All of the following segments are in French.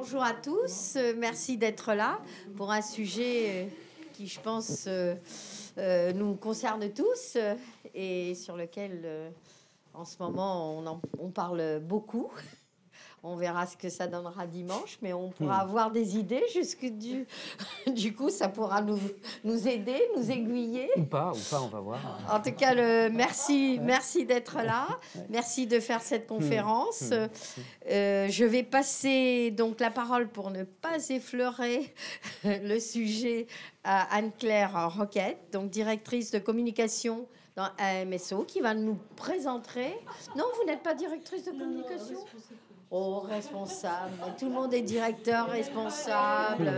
Bonjour à tous, merci d'être là pour un sujet qui, je pense, nous concerne tous et sur lequel, en ce moment, on parle beaucoup. On verra ce que ça donnera dimanche, mais on pourra avoir des idées jusque du coup, ça pourra nous aider, nous aiguiller. Ou pas, on va voir. En tout cas, merci d'être là. Merci de faire cette conférence. Je vais passer donc la parole pour ne pas effleurer le sujet à Anne-Claire Roquette, donc directrice de communication dans AMSO, qui va nous présenter. Non, vous n'êtes pas directrice de communication? Oh, responsable. Tout le monde est directeur, responsable.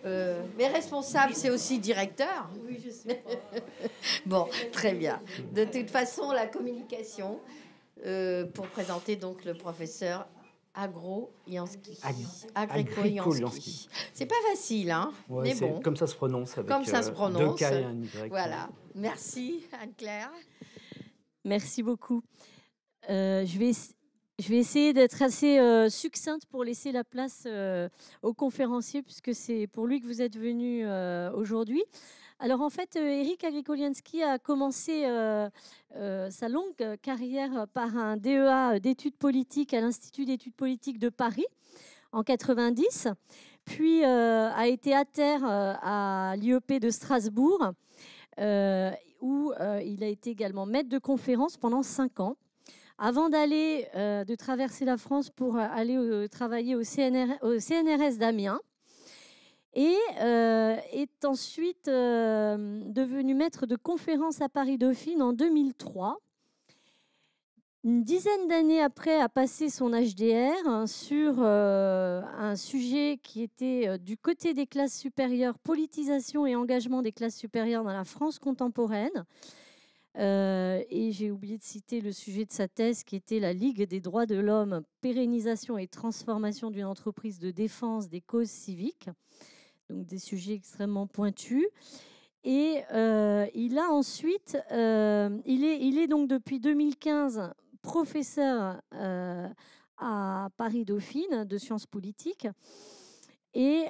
Mais responsable, c'est aussi directeur. Oui, je sais pas. Bon, très bien. De toute façon, la communication, pour présenter donc le professeur Agro-Jansky. Agricole-Jansky. C'est pas facile, hein? Ouais, mais bon. Comme ça se prononce, avec comme ça se prononce. 2 K et un Y. Voilà. Merci, Anne-Claire. Merci beaucoup. Je vais essayer d'être assez succincte pour laisser la place au conférencier, puisque c'est pour lui que vous êtes venu aujourd'hui. Alors en fait, Éric Agricoliansky a commencé sa longue carrière par un DEA d'études politiques à l'Institut d'études politiques de Paris en 90, puis a été à terre à l'IEP de Strasbourg, où il a été également maître de conférence pendant 5 ans, avant de traverser la France pour aller travailler au CNRS d'Amiens. Et est ensuite devenu maître de conférence à Paris-Dauphine en 2003. Une dizaine d'années après, a passé son HDR sur un sujet qui était du côté des classes supérieures, politisation et engagement des classes supérieures dans la France contemporaine. Et j'ai oublié de citer le sujet de sa thèse qui était la Ligue des droits de l'homme, pérennisation et transformation d'une entreprise de défense des causes civiques. Donc des sujets extrêmement pointus. Et il a ensuite, il est donc depuis 2015 professeur à Paris-Dauphine de sciences politiques. Et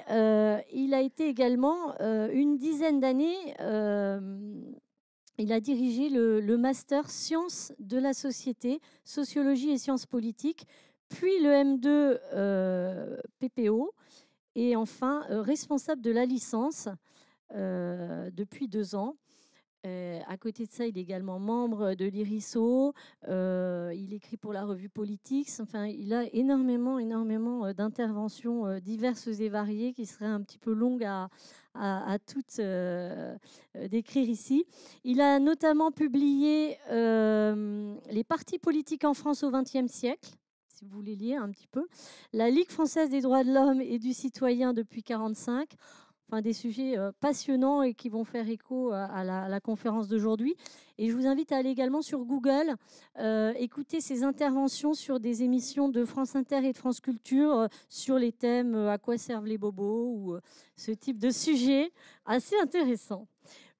il a été également une dizaine d'années, il a dirigé le master sciences de la société, sociologie et sciences politiques, puis le M2 PPO, et enfin responsable de la licence depuis 2 ans. À côté de ça, il est également membre de l'IRISO, il écrit pour la revue Politics. Enfin, il a énormément d'interventions diverses et variées qui seraient un petit peu longues à toutes décrire ici. Il a notamment publié Les partis politiques en France au XXe siècle, si vous voulez lire un petit peu, la Ligue française des droits de l'homme et du citoyen depuis 1945. Enfin, des sujets passionnants et qui vont faire écho à la conférence d'aujourd'hui. Et je vous invite à aller également sur Google, écouter ses interventions sur des émissions de France Inter et de France Culture sur les thèmes à quoi servent les bobos ou ce type de sujet assez intéressant.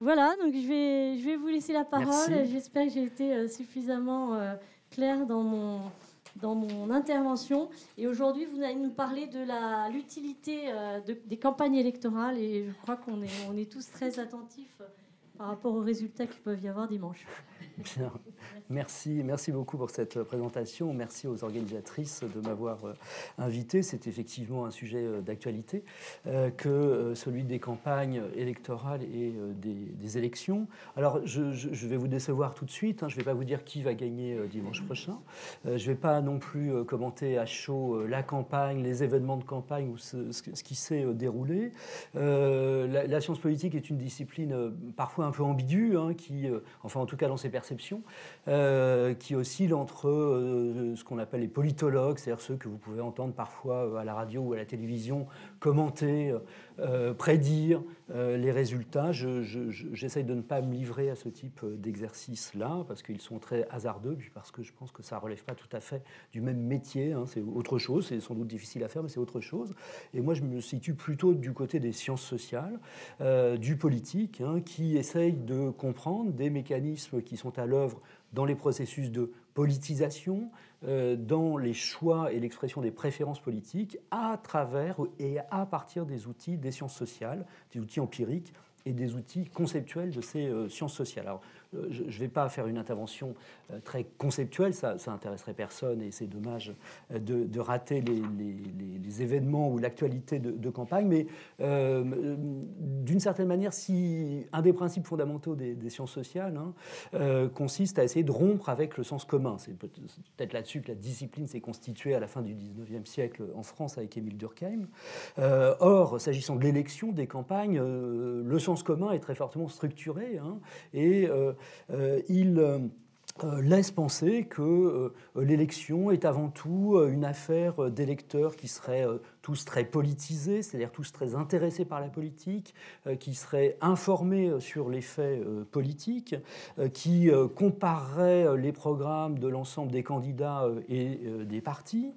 Voilà, donc je vais vous laisser la parole. J'espère que j'ai été suffisamment claire dans mon intervention. Et aujourd'hui, vous allez nous parler de l'utilité des campagnes électorales. Et je crois qu'on est tous très attentifs par rapport aux résultats qu'il peut y avoir dimanche. Bien. Merci beaucoup pour cette présentation. Merci aux organisatrices de m'avoir invité. C'est effectivement un sujet d'actualité que celui des campagnes électorales et des élections. Alors, je vais vous décevoir tout de suite. Je ne vais pas vous dire qui va gagner dimanche prochain. Je ne vais pas non plus commenter à chaud la campagne, les événements de campagne ou ce qui s'est déroulé. La science politique est une discipline parfois un peu ambiguë, qui, enfin en tout cas dans ses perceptions, qui oscille entre ce qu'on appelle les politologues, c'est-à-dire ceux que vous pouvez entendre parfois à la radio ou à la télévision commenter, prédire les résultats. J'essaye de ne pas me livrer à ce type d'exercice-là parce qu'ils sont très hasardeux, puis parce que je pense que ça ne relève pas tout à fait du même métier. C'est autre chose, c'est sans doute difficile à faire, mais c'est autre chose. Et moi, je me situe plutôt du côté des sciences sociales, du politique, qui essaye de comprendre des mécanismes qui sont à l'œuvre dans les processus de politisation dans les choix et l'expression des préférences politiques à travers et à partir des outils des sciences sociales, des outils empiriques et des outils conceptuels de ces sciences sociales. Alors, je ne vais pas faire une intervention très conceptuelle, ça intéresserait personne et c'est dommage de rater les événements ou l'actualité de campagne, mais d'une certaine manière, si un des principes fondamentaux des sciences sociales consiste à essayer de rompre avec le sens commun. C'est peut-être là-dessus que la discipline s'est constituée à la fin du XIXe siècle en France avec Émile Durkheim. Or, s'agissant de l'élection, des campagnes, le sens commun est très fortement structuré et il laisse penser que l'élection est avant tout une affaire d'électeurs qui seraient tous très politisés, c'est-à-dire tous très intéressés par la politique, qui seraient informés sur les faits politiques, qui compareraient les programmes de l'ensemble des candidats et des partis,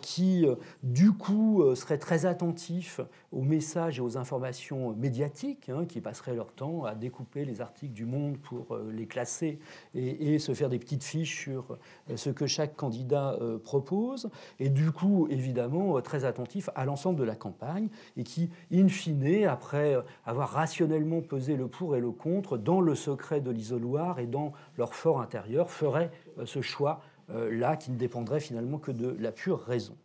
qui du coup seraient très attentifs aux messages et aux informations médiatiques, qui passeraient leur temps à découper les articles du Monde pour les classer et se faire des petites fiches sur ce que chaque candidat propose, et du coup, évidemment, très attentifs à l'ensemble de la campagne, et qui, in fine, après avoir rationnellement pesé le pour et le contre, dans le secret de l'isoloir et dans leur fort intérieur, feraient ce choix-là qui ne dépendrait finalement que de la pure raison.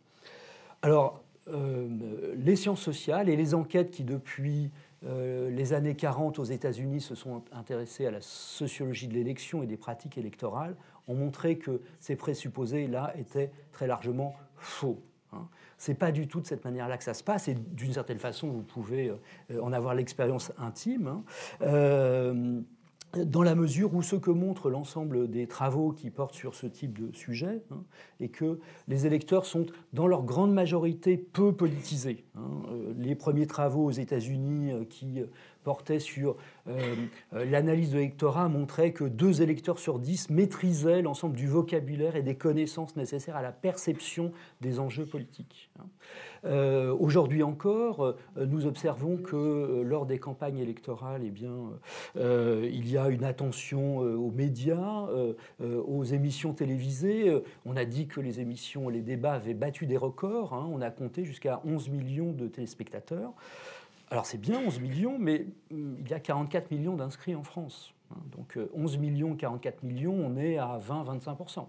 Alors, les sciences sociales et les enquêtes qui, depuis les années 40 aux États-Unis, se sont intéressées à la sociologie de l'élection et des pratiques électorales, ont montré que ces présupposés-là étaient très largement faux. Ce n'est pas du tout de cette manière-là que ça se passe, et d'une certaine façon, vous pouvez en avoir l'expérience intime. Dans la mesure où ce que montre l'ensemble des travaux qui portent sur ce type de sujet, est que les électeurs sont, dans leur grande majorité, peu politisés. Les premiers travaux aux États-Unis qui portaient sur l'analyse de l'électorat montraient que 2 électeurs sur 10 maîtrisaient l'ensemble du vocabulaire et des connaissances nécessaires à la perception des enjeux politiques. Aujourd'hui encore, nous observons que lors des campagnes électorales, il y a une attention aux médias, aux émissions télévisées. On a dit que les émissions, les débats avaient battu des records. On a compté jusqu'à 11 millions de téléspectateurs. Alors c'est bien 11 millions, mais il y a 44 millions d'inscrits en France. Donc 11 millions, 44 millions, on est à 20-25%.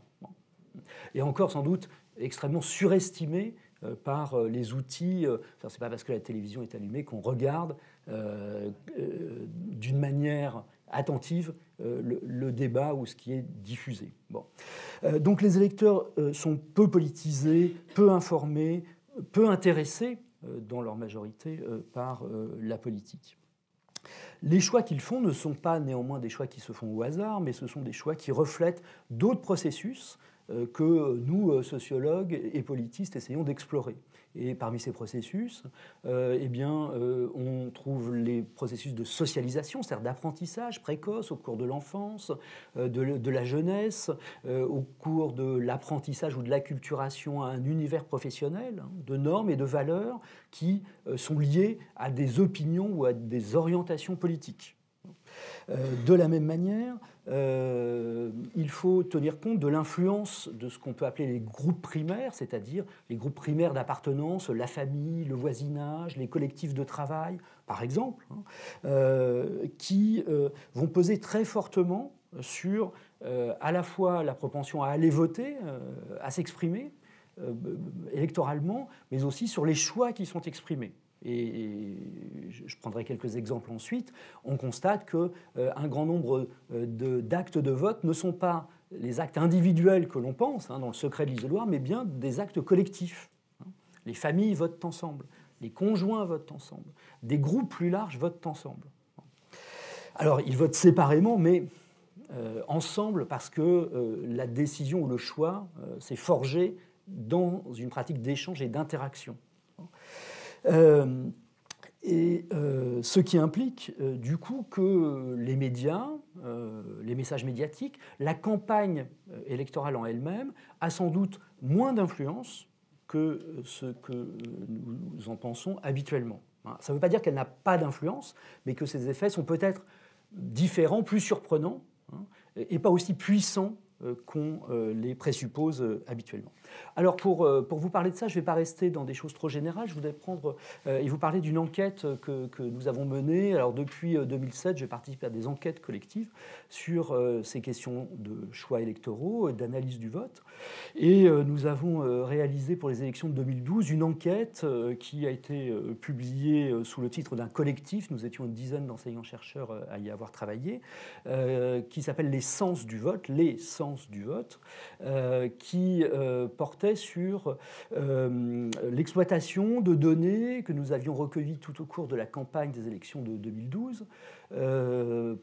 Et encore sans doute extrêmement surestimé par les outils. Ce n'est pas parce que la télévision est allumée qu'on regarde d'une manière attentive le débat ou ce qui est diffusé. Donc les électeurs sont peu politisés, peu informés, peu intéressés dans leur majorité par la politique. Les choix qu'ils font ne sont pas néanmoins des choix qui se font au hasard, mais ce sont des choix qui reflètent d'autres processus que nous, sociologues et politistes, essayons d'explorer. Et parmi ces processus, on trouve les processus de socialisation, c'est-à-dire d'apprentissage précoce au cours de l'enfance, de la jeunesse, au cours de l'apprentissage ou de l'acculturation à un univers professionnel, de normes et de valeurs qui sont liées à des opinions ou à des orientations politiques. De la même manière, il faut tenir compte de l'influence de ce qu'on peut appeler les groupes primaires, c'est-à-dire les groupes primaires d'appartenance, la famille, le voisinage, les collectifs de travail, par exemple, qui vont peser très fortement sur à la fois la propension à aller voter, à s'exprimer électoralement, mais aussi sur les choix qui sont exprimés. Et je prendrai quelques exemples ensuite. On constate qu'un grand nombre d'actes de vote ne sont pas les actes individuels que l'on pense, dans le secret de l'isoloir, mais bien des actes collectifs. Les familles votent ensemble, les conjoints votent ensemble, des groupes plus larges votent ensemble. Alors, ils votent séparément, mais ensemble, parce que la décision ou le choix s'est forgé dans une pratique d'échange et d'interaction. Ce qui implique du coup que les médias, les messages médiatiques, la campagne électorale en elle-même a sans doute moins d'influence que ce que nous en pensons habituellement. Ça ne veut pas dire qu'elle n'a pas d'influence, mais que ses effets sont peut-être différents, plus surprenants, et pas aussi puissants qu'on les présuppose habituellement. Alors pour vous parler de ça, je ne vais pas rester dans des choses trop générales, je voudrais prendre et vous parler d'une enquête que nous avons menée. Alors depuis 2007, j'ai participé à des enquêtes collectives sur ces questions de choix électoraux, d'analyse du vote. Et nous avons réalisé pour les élections de 2012 une enquête qui a été publiée sous le titre d'un collectif. Nous étions une dizaine d'enseignants-chercheurs à y avoir travaillé, qui s'appelle Les sens du vote, qui portait sur l'exploitation de données que nous avions recueillies tout au cours de la campagne des élections de 2012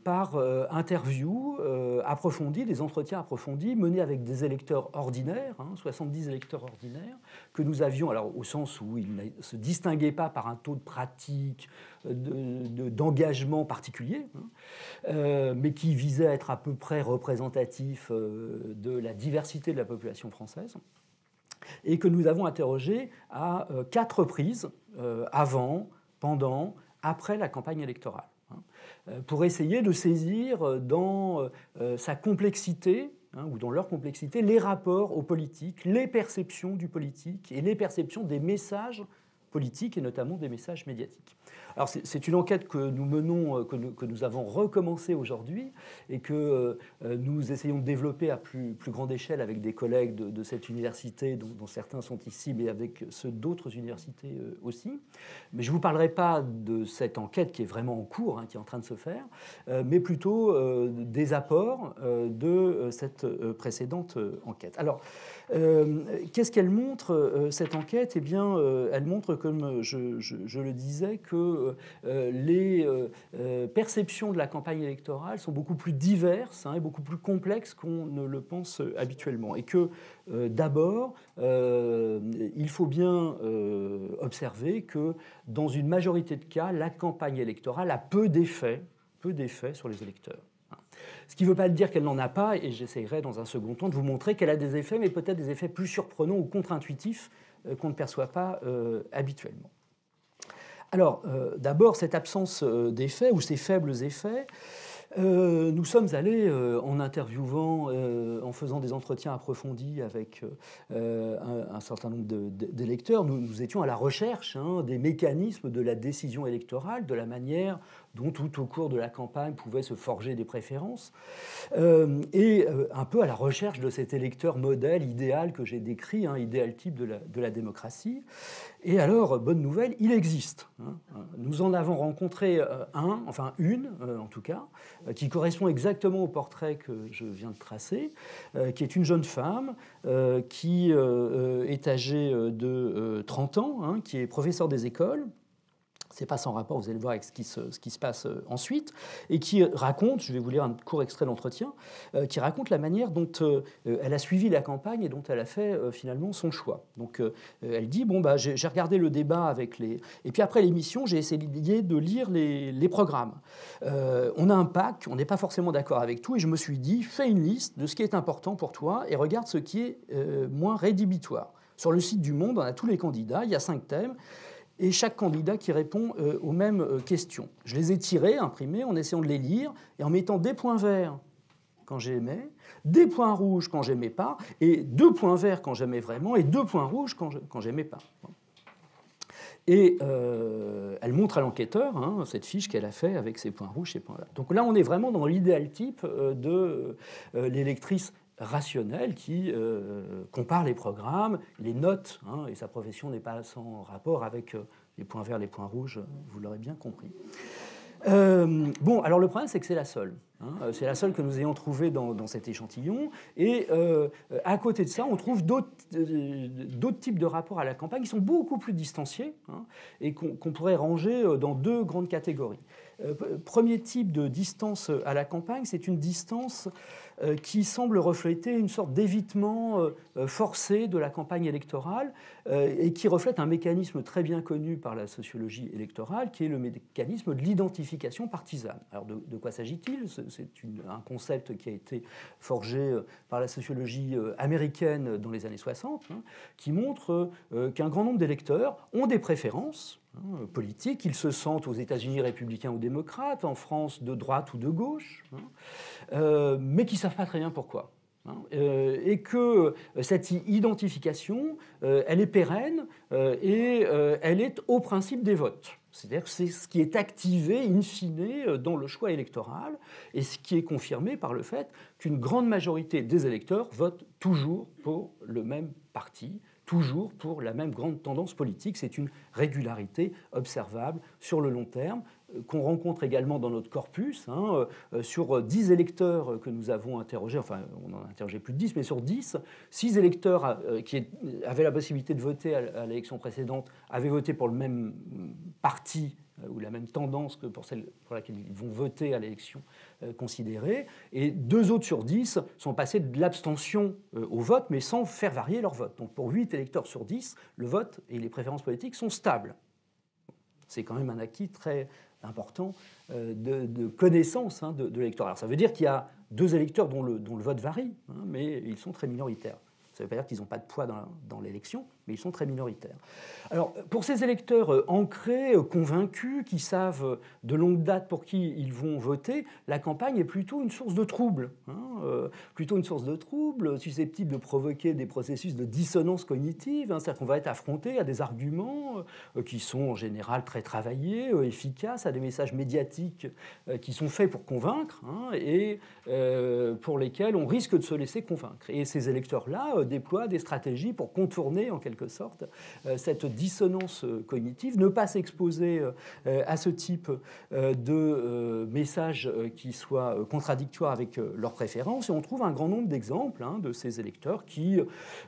par interviews approfondies, des entretiens approfondis menés avec des électeurs ordinaires, 70 électeurs ordinaires, que nous avions, alors au sens où ils ne se distinguaient pas par un taux de pratique, d'engagement particulier, mais qui visait à être à peu près représentatif de la diversité de la population française, et que nous avons interrogé à 4 reprises, avant, pendant, après la campagne électorale, pour essayer de saisir dans sa complexité, ou dans leur complexité, les rapports aux politiques, les perceptions du politique et les perceptions des messages politiques et notamment des messages médiatiques. Alors c'est une enquête que nous menons, que nous avons recommencé aujourd'hui et que nous essayons de développer à plus grande échelle avec des collègues de cette université, dont certains sont ici, mais avec ceux d'autres universités aussi. Mais je ne vous parlerai pas de cette enquête qui est vraiment en cours, qui est en train de se faire, mais plutôt des apports de cette précédente enquête. Alors, qu'est-ce qu'elle montre, cette enquête? Eh bien, elle montre, comme je le disais, que les perceptions de la campagne électorale sont beaucoup plus diverses et beaucoup plus complexes qu'on ne le pense habituellement. Et que, d'abord, il faut bien observer que, dans une majorité de cas, la campagne électorale a peu d'effets sur les électeurs. Ce qui ne veut pas dire qu'elle n'en a pas, et j'essaierai dans un second temps de vous montrer qu'elle a des effets, mais peut-être des effets plus surprenants ou contre-intuitifs qu'on ne perçoit pas habituellement. Alors, d'abord, cette absence d'effets ou ces faibles effets, nous sommes allés, en interviewant, en faisant des entretiens approfondis avec un certain nombre d'électeurs, nous étions à la recherche des mécanismes de la décision électorale, de la manière dont tout au cours de la campagne pouvaient se forger des préférences, et un peu à la recherche de cet électeur modèle idéal que j'ai décrit, idéal type de la démocratie. Et alors, bonne nouvelle, il existe. Nous en avons rencontré une en tout cas, qui correspond exactement au portrait que je viens de tracer, qui est une jeune femme qui est âgée de 30 ans, qui est professeure des écoles. Ce n'est pas sans rapport, vous allez voir, avec ce qui se passe ensuite, et qui raconte, je vais vous lire un court extrait d'entretien, qui raconte la manière dont elle a suivi la campagne et dont elle a fait finalement son choix. Donc elle dit, j'ai regardé le débat avec les... Et puis après l'émission, j'ai essayé de lire les programmes. On a un pack, on n'est pas forcément d'accord avec tout, et je me suis dit, fais une liste de ce qui est important pour toi et regarde ce qui est moins rédhibitoire. Sur le site du Monde, on a tous les candidats, il y a 5 thèmes, et chaque candidat qui répond aux mêmes questions. Je les ai tirés, imprimés, en essayant de les lire, et en mettant des points verts quand j'aimais, des points rouges quand j'aimais pas, et 2 points verts quand j'aimais vraiment, et 2 points rouges quand j'aimais pas. Et elle montre à l'enquêteur cette fiche qu'elle a fait avec ses points rouges, ses points verts. Donc là, on est vraiment dans l'idéal type de l'électrice rationnelle qui compare les programmes, les notes, et sa profession n'est pas sans rapport avec les points verts, les points rouges, vous l'aurez bien compris. Alors le problème, c'est que c'est la seule. C'est la seule que nous ayons trouvée dans cet échantillon. Et à côté de ça, on trouve d'autres types de rapports à la campagne qui sont beaucoup plus distanciés et qu'on pourrait ranger dans 2 grandes catégories. Premier type de distance à la campagne, c'est une distance qui semble refléter une sorte d'évitement forcé de la campagne électorale et qui reflète un mécanisme très bien connu par la sociologie électorale, qui est le mécanisme de l'identification partisane. Alors de quoi s'agit-il ? C'est un concept qui a été forgé par la sociologie américaine dans les années 60, qui montre qu'un grand nombre d'électeurs ont des préférences politiques. Ils se sentent aux États-Unis républicains ou démocrates, en France de droite ou de gauche, mais qui ne savent pas très bien pourquoi. et que cette identification, elle est pérenne et elle est au principe des votes. C'est-à-dire que c'est ce qui est activé in fine dans le choix électoral et ce qui est confirmé par le fait qu'une grande majorité des électeurs votent toujours pour le même parti, toujours pour la même grande tendance politique. C'est une régularité observable sur le long terme qu'on rencontre également dans notre corpus. Sur 10 électeurs que nous avons interrogés, enfin on en a interrogé plus de 10, mais sur 10, 6 électeurs qui avaient la possibilité de voter à l'élection précédente avaient voté pour le même parti ou la même tendance que pour celle pour laquelle ils vont voter à l'élection considérée. Et 2 autres sur 10 sont passés de l'abstention au vote, mais sans faire varier leur vote. Donc pour 8 électeurs sur 10, le vote et les préférences politiques sont stables. C'est quand même un acquis très important de connaissance de l'électorat. Alors ça veut dire qu'il y a 2 électeurs dont le vote varie, mais ils sont très minoritaires. Ça ne veut pas dire qu'ils n'ont pas de poids dans l'élection, mais ils sont très minoritaires. Alors, pour ces électeurs ancrés, convaincus, qui savent de longue date pour qui ils vont voter, la campagne est plutôt une source de trouble. Plutôt une source de trouble, susceptible de provoquer des processus de dissonance cognitive. C'est-à-dire qu'on va être affronté à des arguments qui sont en général très travaillés, efficaces, à des messages médiatiques qui sont faits pour convaincre et pour lesquels on risque de se laisser convaincre. Et ces électeurs-là déploient des stratégies pour contourner en quelque sorte cette dissonance cognitive, ne pas s'exposer à ce type de messages qui soient contradictoires avec leurs préférences. Et on trouve un grand nombre d'exemples de ces électeurs qui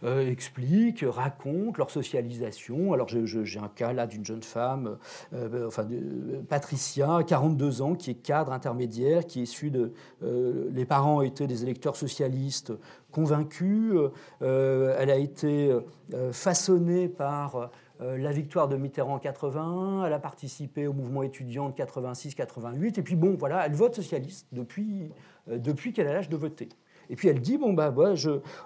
expliquent, racontent leur socialisation. Alors j'ai un cas là d'une jeune femme, Patricia, 42 ans, qui est cadre intermédiaire, qui est issue de... les parents étaient des électeurs socialistes convaincus. Elle a été façonnée par la victoire de Mitterrand en 81, elle a participé au mouvement étudiant de 86-88, et puis bon, voilà, elle vote socialiste depuis qu'elle a l'âge de voter. Et puis elle dit,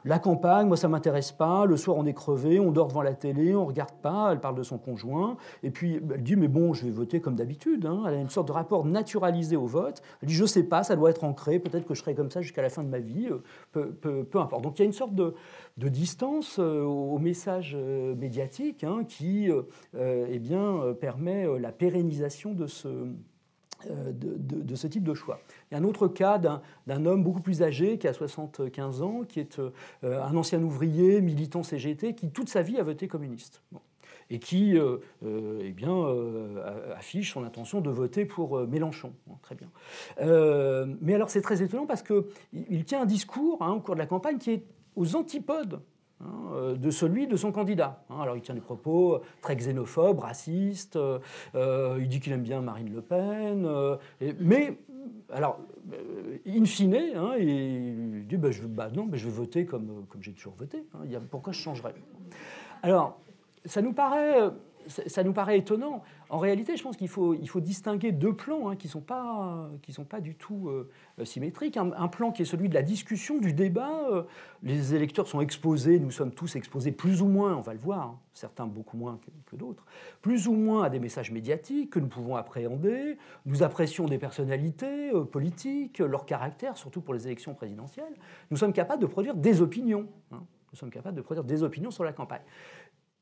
la campagne, moi ça ne m'intéresse pas, le soir on est crevé, on dort devant la télé, on ne regarde pas, elle parle de son conjoint, et puis elle dit, mais bon, je vais voter comme d'habitude. Elle a une sorte de rapport naturalisé au vote. Elle dit, je ne sais pas, ça doit être ancré, peut-être que je serai comme ça jusqu'à la fin de ma vie, peu importe. Donc il y a une sorte de distance au message médiatique qui permet la pérennisation de ce type de choix. Il y a un autre cas d'un homme beaucoup plus âgé, qui a 75 ans, qui est un ancien ouvrier, militant CGT, qui toute sa vie a voté communiste. Bon. Et qui affiche son intention de voter pour Mélenchon. Bon, très bien. Mais alors c'est très étonnant parce qu'il tient un discours au cours de la campagne qui est aux antipodes de celui de son candidat. Alors il tient des propos très xénophobes, racistes, il dit qu'il aime bien Marine Le Pen, mais alors, in fine, il dit je vais voter comme j'ai toujours voté, pourquoi je changerais? Alors, ça nous paraît étonnant. En réalité, je pense qu'il faut distinguer 2 plans qui ne sont pas du tout symétriques. Un plan qui est celui de la discussion, du débat. Les électeurs sont exposés, nous sommes tous exposés plus ou moins, on va le voir, certains beaucoup moins que d'autres, plus ou moins à des messages médiatiques que nous pouvons appréhender. Nous apprécions des personnalités politiques, leur caractère, surtout pour les élections présidentielles. Nous sommes capables de produire des opinions. Nous sommes capables de produire des opinions sur la campagne.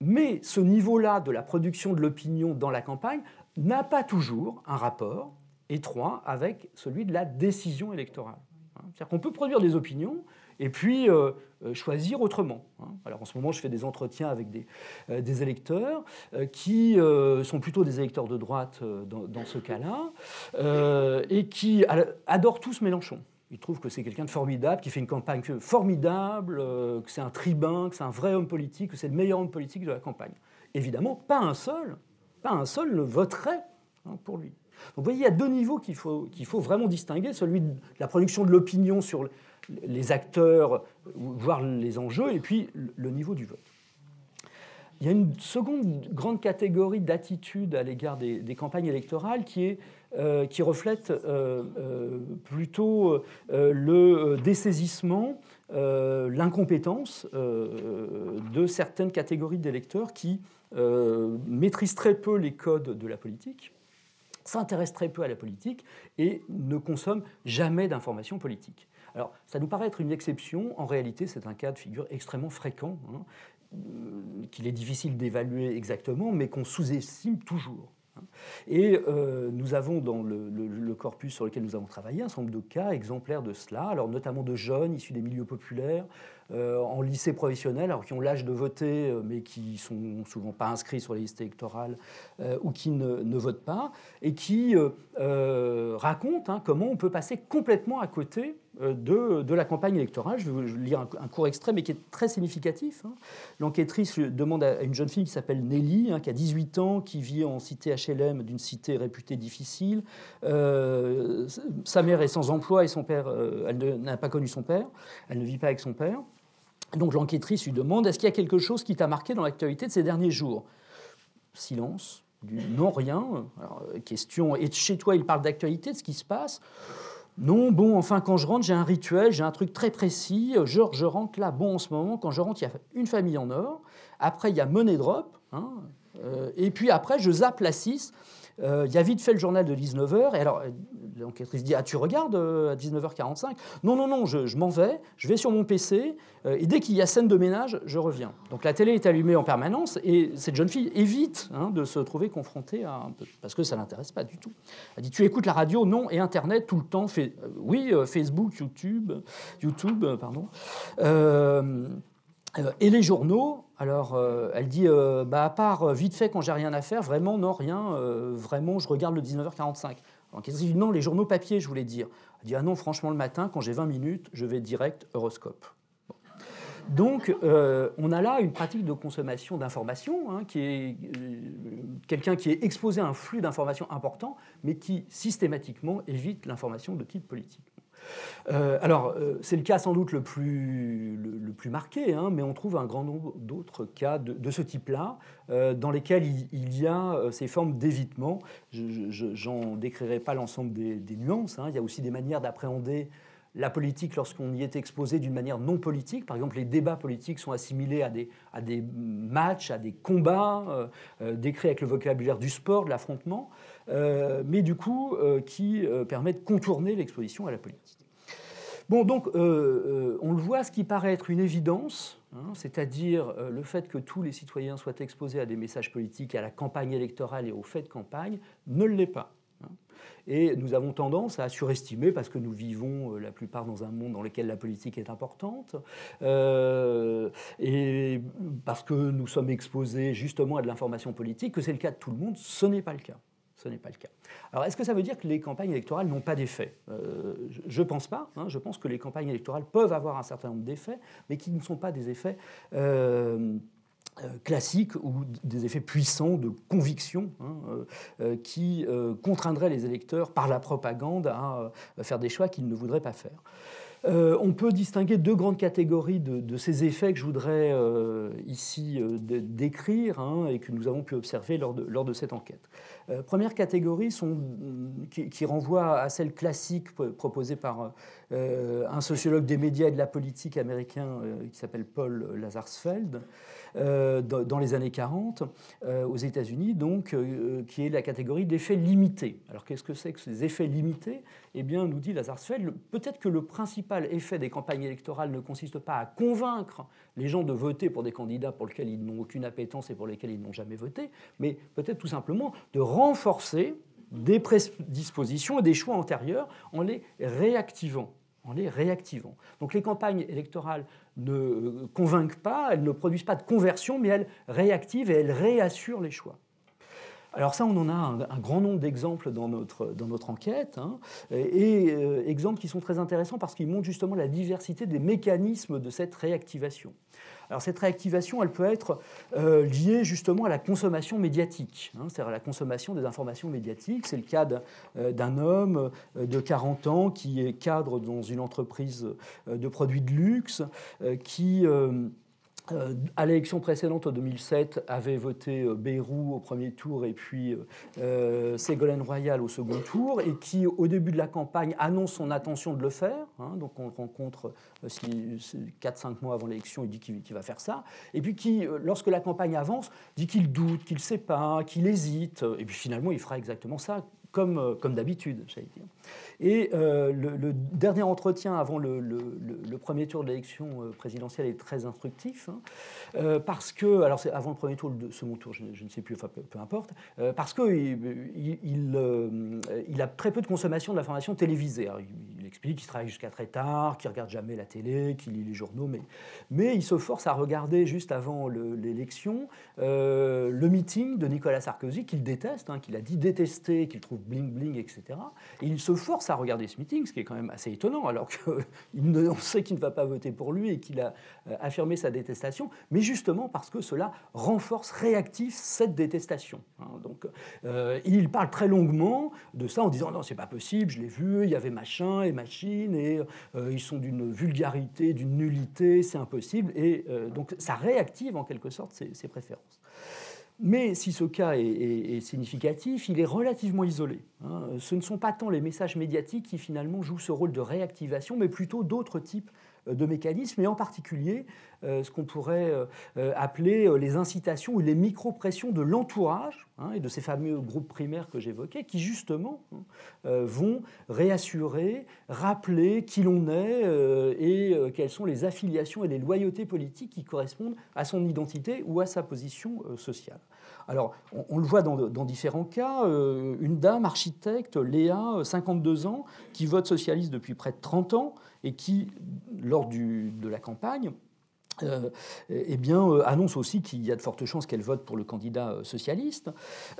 Mais ce niveau-là de la production de l'opinion dans la campagne n'a pas toujours un rapport étroit avec celui de la décision électorale. C'est-à-dire qu'on peut produire des opinions et puis choisir autrement. Alors en ce moment, je fais des entretiens avec des électeurs qui sont plutôt des électeurs de droite dans ce cas-là et qui adorent tous Mélenchon. Ils trouvent que c'est quelqu'un de formidable, qui fait une campagne formidable, que c'est un tribun, que c'est un vrai homme politique, que c'est le meilleur homme politique de la campagne. Évidemment, pas un seul ne voterait pour lui. Donc vous voyez, il y a 2 niveaux qu'il faut vraiment distinguer, celui de la production de l'opinion sur les acteurs, voire les enjeux, et puis le niveau du vote. Il y a une seconde grande catégorie d'attitude à l'égard des campagnes électorales qui reflète plutôt le dessaisissement, l'incompétence de certaines catégories d'électeurs qui maîtrisent très peu les codes de la politique. s'intéresse très peu à la politique et ne consomme jamais d'informations politiques. Alors, ça nous paraît être une exception. En réalité, c'est un cas de figure extrêmement fréquent, qu'il est difficile d'évaluer exactement, mais qu'on sous-estime toujours. Et nous avons dans le corpus sur lequel nous avons travaillé un certain nombre de cas exemplaires de cela, alors notamment de jeunes issus des milieux populaires, en lycée professionnel, alors qui ont l'âge de voter, mais qui sont souvent pas inscrits sur les listes électorales ou qui ne votent pas, et qui racontent comment on peut passer complètement à côté de la campagne électorale. Je vais vous lire un court extrait, mais qui est très significatif. L'enquêtrice demande à une jeune fille qui s'appelle Nelly, qui a 18 ans, qui vit en cité HLM, d'une cité réputée difficile. Sa mère est sans emploi et son père, elle n'a pas connu son père, elle ne vit pas avec son père. Donc l'enquêtrice lui demande, est-ce qu'il y a quelque chose qui t'a marqué dans l'actualité de ces derniers jours? Silence, non, rien. Alors, question, et chez toi, il parle d'actualité, de ce qui se passe? Non, bon, enfin, quand je rentre, j'ai un rituel, j'ai un truc très précis. Genre, je rentre là, bon, en ce moment, quand je rentre, il y a une famille en or. Après, il y a Money Drop. Et puis après, je zappe la 6. Il y a vite fait le journal de 19h. Et alors, l'enquêtrice dit, tu regardes à 19h45? Non, je m'en vais, je vais sur mon PC, et dès qu'il y a scène de ménage, je reviens. Donc la télé est allumée en permanence, et cette jeune fille évite de se trouver confrontée à parce que ça ne l'intéresse pas du tout. Elle dit, tu écoutes la radio? Non, et Internet tout le temps? Oui, Facebook, YouTube, pardon. Et les journaux, alors elle dit, à part vite fait quand j'ai rien à faire, vraiment, non, rien, vraiment, je regarde le 19h45. Alors, qu'est-ce que dit? Non, les journaux papier, je voulais dire. Elle dit, ah non, franchement, le matin, quand j'ai 20 minutes, je vais direct horoscope. Bon. Donc, on a là une pratique de consommation d'informations, qui est quelqu'un qui est exposé à un flux d'informations important, mais qui systématiquement évite l'information de type politique. Alors, c'est le cas sans doute le plus marqué, mais on trouve un grand nombre d'autres cas de ce type-là, dans lesquels il y a ces formes d'évitement. J'en décrirai pas l'ensemble des nuances. Il y a aussi des manières d'appréhender la politique lorsqu'on y est exposé d'une manière non politique. Par exemple, les débats politiques sont assimilés à des matchs, à des combats, décrits avec le vocabulaire du sport, de l'affrontement, mais du coup qui permet de contourner l'exposition à la politique. Bon, donc, on le voit, ce qui paraît être une évidence, c'est-à-dire le fait que tous les citoyens soient exposés à des messages politiques, à la campagne électorale et aux faits de campagne, ne l'est pas. Et nous avons tendance à surestimer, parce que nous vivons la plupart dans un monde dans lequel la politique est importante, et parce que nous sommes exposés justement à de l'information politique, que c'est le cas de tout le monde. Ce n'est pas le cas. Ce n'est pas le cas. Alors, est-ce que ça veut dire que les campagnes électorales n'ont pas d'effet? Je ne pense pas. Je pense que les campagnes électorales peuvent avoir un certain nombre d'effets, mais qui ne sont pas des effets classiques ou des effets puissants de conviction qui contraindraient les électeurs par la propagande à faire des choix qu'ils ne voudraient pas faire. On peut distinguer deux grandes catégories de ces effets que je voudrais ici décrire et que nous avons pu observer lors de cette enquête. Première catégorie qui renvoie à celle classique proposée par un sociologue des médias et de la politique américain qui s'appelle Paul Lazarsfeld dans les années 40 aux États-Unis, donc, qui est la catégorie d'effets limités. Alors qu'est-ce que c'est que ces effets limités? Eh bien, nous dit Lazarsfeld, peut-être que le principal effet des campagnes électorales ne consiste pas à convaincre les gens de voter pour des candidats pour lesquels ils n'ont aucune appétence et pour lesquels ils n'ont jamais voté, mais peut-être tout simplement de renforcer des prédispositions et des choix antérieurs en les réactivant. Donc les campagnes électorales ne convainquent pas, elles ne produisent pas de conversion, mais elles réactivent et elles réassurent les choix. Alors ça, on en a un grand nombre d'exemples dans notre enquête, et exemples qui sont très intéressants parce qu'ils montrent justement la diversité des mécanismes de cette réactivation. Alors cette réactivation, elle peut être liée justement à la consommation médiatique, c'est-à-dire à la consommation des informations médiatiques. C'est le cas d'un homme de 40 ans qui est cadre dans une entreprise de produits de luxe, qui... à l'élection précédente, en 2007, avait voté Bayrou au premier tour et puis Ségolène Royal au second tour, et qui, au début de la campagne, annonce son intention de le faire. Donc on le rencontre 4-5 mois avant l'élection, il dit qu'il va faire ça. Et puis qui, lorsque la campagne avance, dit qu'il doute, qu'il ne sait pas, qu'il hésite. Et puis finalement, il fera exactement ça, comme d'habitude, j'allais dire. Et le dernier entretien avant le premier tour de l'élection présidentielle est très instructif, parce que, alors c'est avant le premier tour, le second tour, je ne sais plus, enfin peu importe, parce qu'il a très peu de consommation d'informations télévisées. Alors, il explique qu'il travaille jusqu'à très tard, qu'il ne regarde jamais la télé, qu'il lit les journaux, mais il se force à regarder juste avant l'élection le meeting de Nicolas Sarkozy, qu'il déteste, qu'il a dit détester, qu'il trouve bling-bling, etc. Et il se force à regarder ce meeting, ce qui est quand même assez étonnant, alors qu'on sait qu'il ne va pas voter pour lui et qu'il a affirmé sa détestation, mais justement parce que cela renforce, réactive cette détestation. Donc, il parle très longuement de ça en disant « Non, c'est pas possible, je l'ai vu, il y avait machin et machine, et ils sont d'une vulgarité, d'une nullité, c'est impossible. » Et donc, ça réactive en quelque sorte ses préférences. Mais si ce cas est significatif, il est relativement isolé. Ce ne sont pas tant les messages médiatiques qui finalement jouent ce rôle de réactivation, mais plutôt d'autres types de mécanismes, et en particulier ce qu'on pourrait appeler les incitations ou les micro-pressions de l'entourage, et de ces fameux groupes primaires que j'évoquais, qui justement vont réassurer, rappeler qui l'on est et quelles sont les affiliations et les loyautés politiques qui correspondent à son identité ou à sa position sociale. Alors, on le voit dans différents cas. Une dame, architecte, Léa, 52 ans, qui vote socialiste depuis près de 30 ans et qui, lors de la campagne, annonce aussi qu'il y a de fortes chances qu'elle vote pour le candidat socialiste,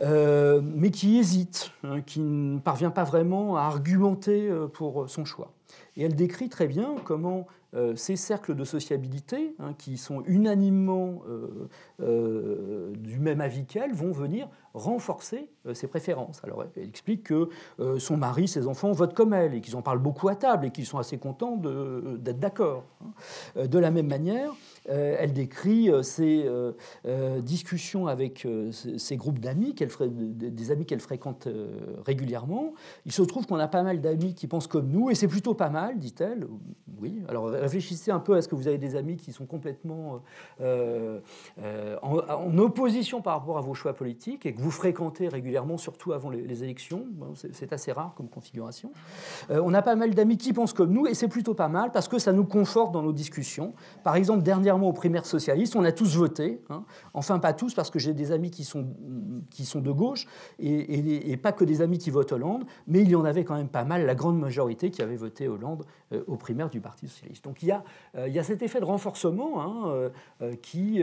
mais qui hésite, qui ne parvient pas vraiment à argumenter pour son choix. Et elle décrit très bien comment ces cercles de sociabilité, qui sont unanimement du même avis qu'elle, vont venir renforcer ses préférences. Alors elle explique que son mari, ses enfants votent comme elle, et qu'ils en parlent beaucoup à table, et qu'ils sont assez contents d'être d'accord. De la même manière, elle décrit ses discussions avec ses groupes d'amis, des amis qu'elle fréquente régulièrement. Il se trouve qu'on a pas mal d'amis qui pensent comme nous, et c'est plutôt pas mal, dit-elle. Oui, alors réfléchissez un peu à ce que vous avez des amis qui sont complètement en opposition par rapport à vos choix politiques et que vous fréquentez régulièrement, surtout avant les élections. Bon, c'est assez rare comme configuration. On a pas mal d'amis qui pensent comme nous, et c'est plutôt pas mal parce que ça nous conforte dans nos discussions. Par exemple, dernièrement aux primaires socialistes, on a tous voté. Enfin, pas tous, parce que j'ai des amis qui sont de gauche et pas que des amis qui votent Hollande, mais il y en avait quand même pas mal, la grande majorité qui avait voté Hollande aux primaires du Parti socialiste. Donc il y a cet effet de renforcement qui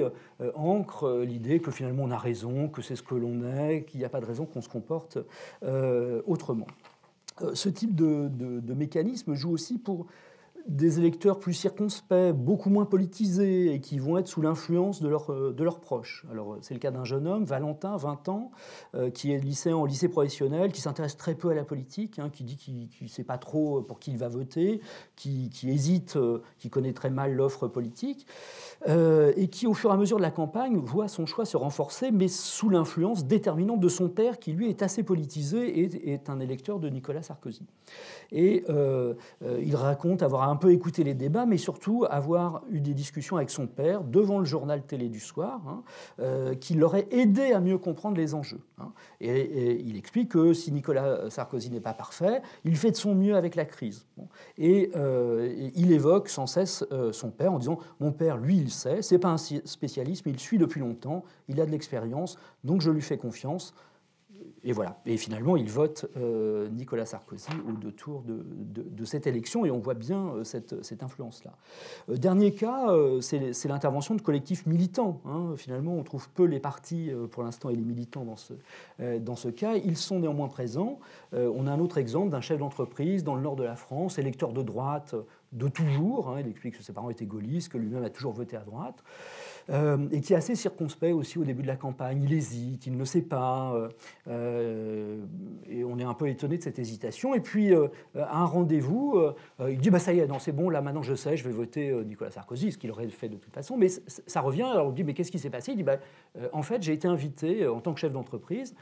ancre l'idée que finalement on a raison, que c'est ce que l'on est, qu'il n'y a pas de raison qu'on se comporte autrement. Ce type de mécanisme joue aussi pour des électeurs plus circonspects, beaucoup moins politisés et qui vont être sous l'influence de leurs proches. Alors, c'est le cas d'un jeune homme, Valentin, 20 ans, qui est lycéen au lycée professionnel, qui s'intéresse très peu à la politique, qui dit qu'il ne sait pas trop pour qui il va voter, qui hésite, qui connaît très mal l'offre politique, et qui, au fur et à mesure de la campagne, voit son choix se renforcer, mais sous l'influence déterminante de son père, qui, lui, est assez politisé et est un électeur de Nicolas Sarkozy. Et il raconte avoir un peu écouté les débats, mais surtout avoir eu des discussions avec son père devant le journal télé du soir, qui l'aurait aidé à mieux comprendre les enjeux. Et il explique que si Nicolas Sarkozy n'est pas parfait, il fait de son mieux avec la crise. Et il évoque sans cesse son père en disant « Mon père, lui, il sait, c'est pas un spécialiste, mais il suit depuis longtemps, il a de l'expérience, donc je lui fais confiance. » Et voilà. Et finalement, il vote Nicolas Sarkozy aux 2 tours de cette élection, et on voit bien cette influence-là. Dernier cas, c'est l'intervention de collectifs militants. Finalement, on trouve peu les partis, pour l'instant, et les militants dans ce cas. Ils sont néanmoins présents. On a un autre exemple d'un chef d'entreprise dans le nord de la France, électeur de droite de toujours. Il explique que ses parents étaient gaullistes, que lui-même a toujours voté à droite. Et qui est assez circonspect aussi au début de la campagne. Il hésite, il ne sait pas, et on est un peu étonné de cette hésitation. Et puis, à un rendez-vous, il dit « ça y est, non, c'est bon, là maintenant je sais, je vais voter Nicolas Sarkozy », ce qu'il aurait fait de toute façon. Mais ça revient, alors on dit « mais qu'est-ce qui s'est passé ?» Il dit « en fait, j'ai été invité en tant que chef d'entreprise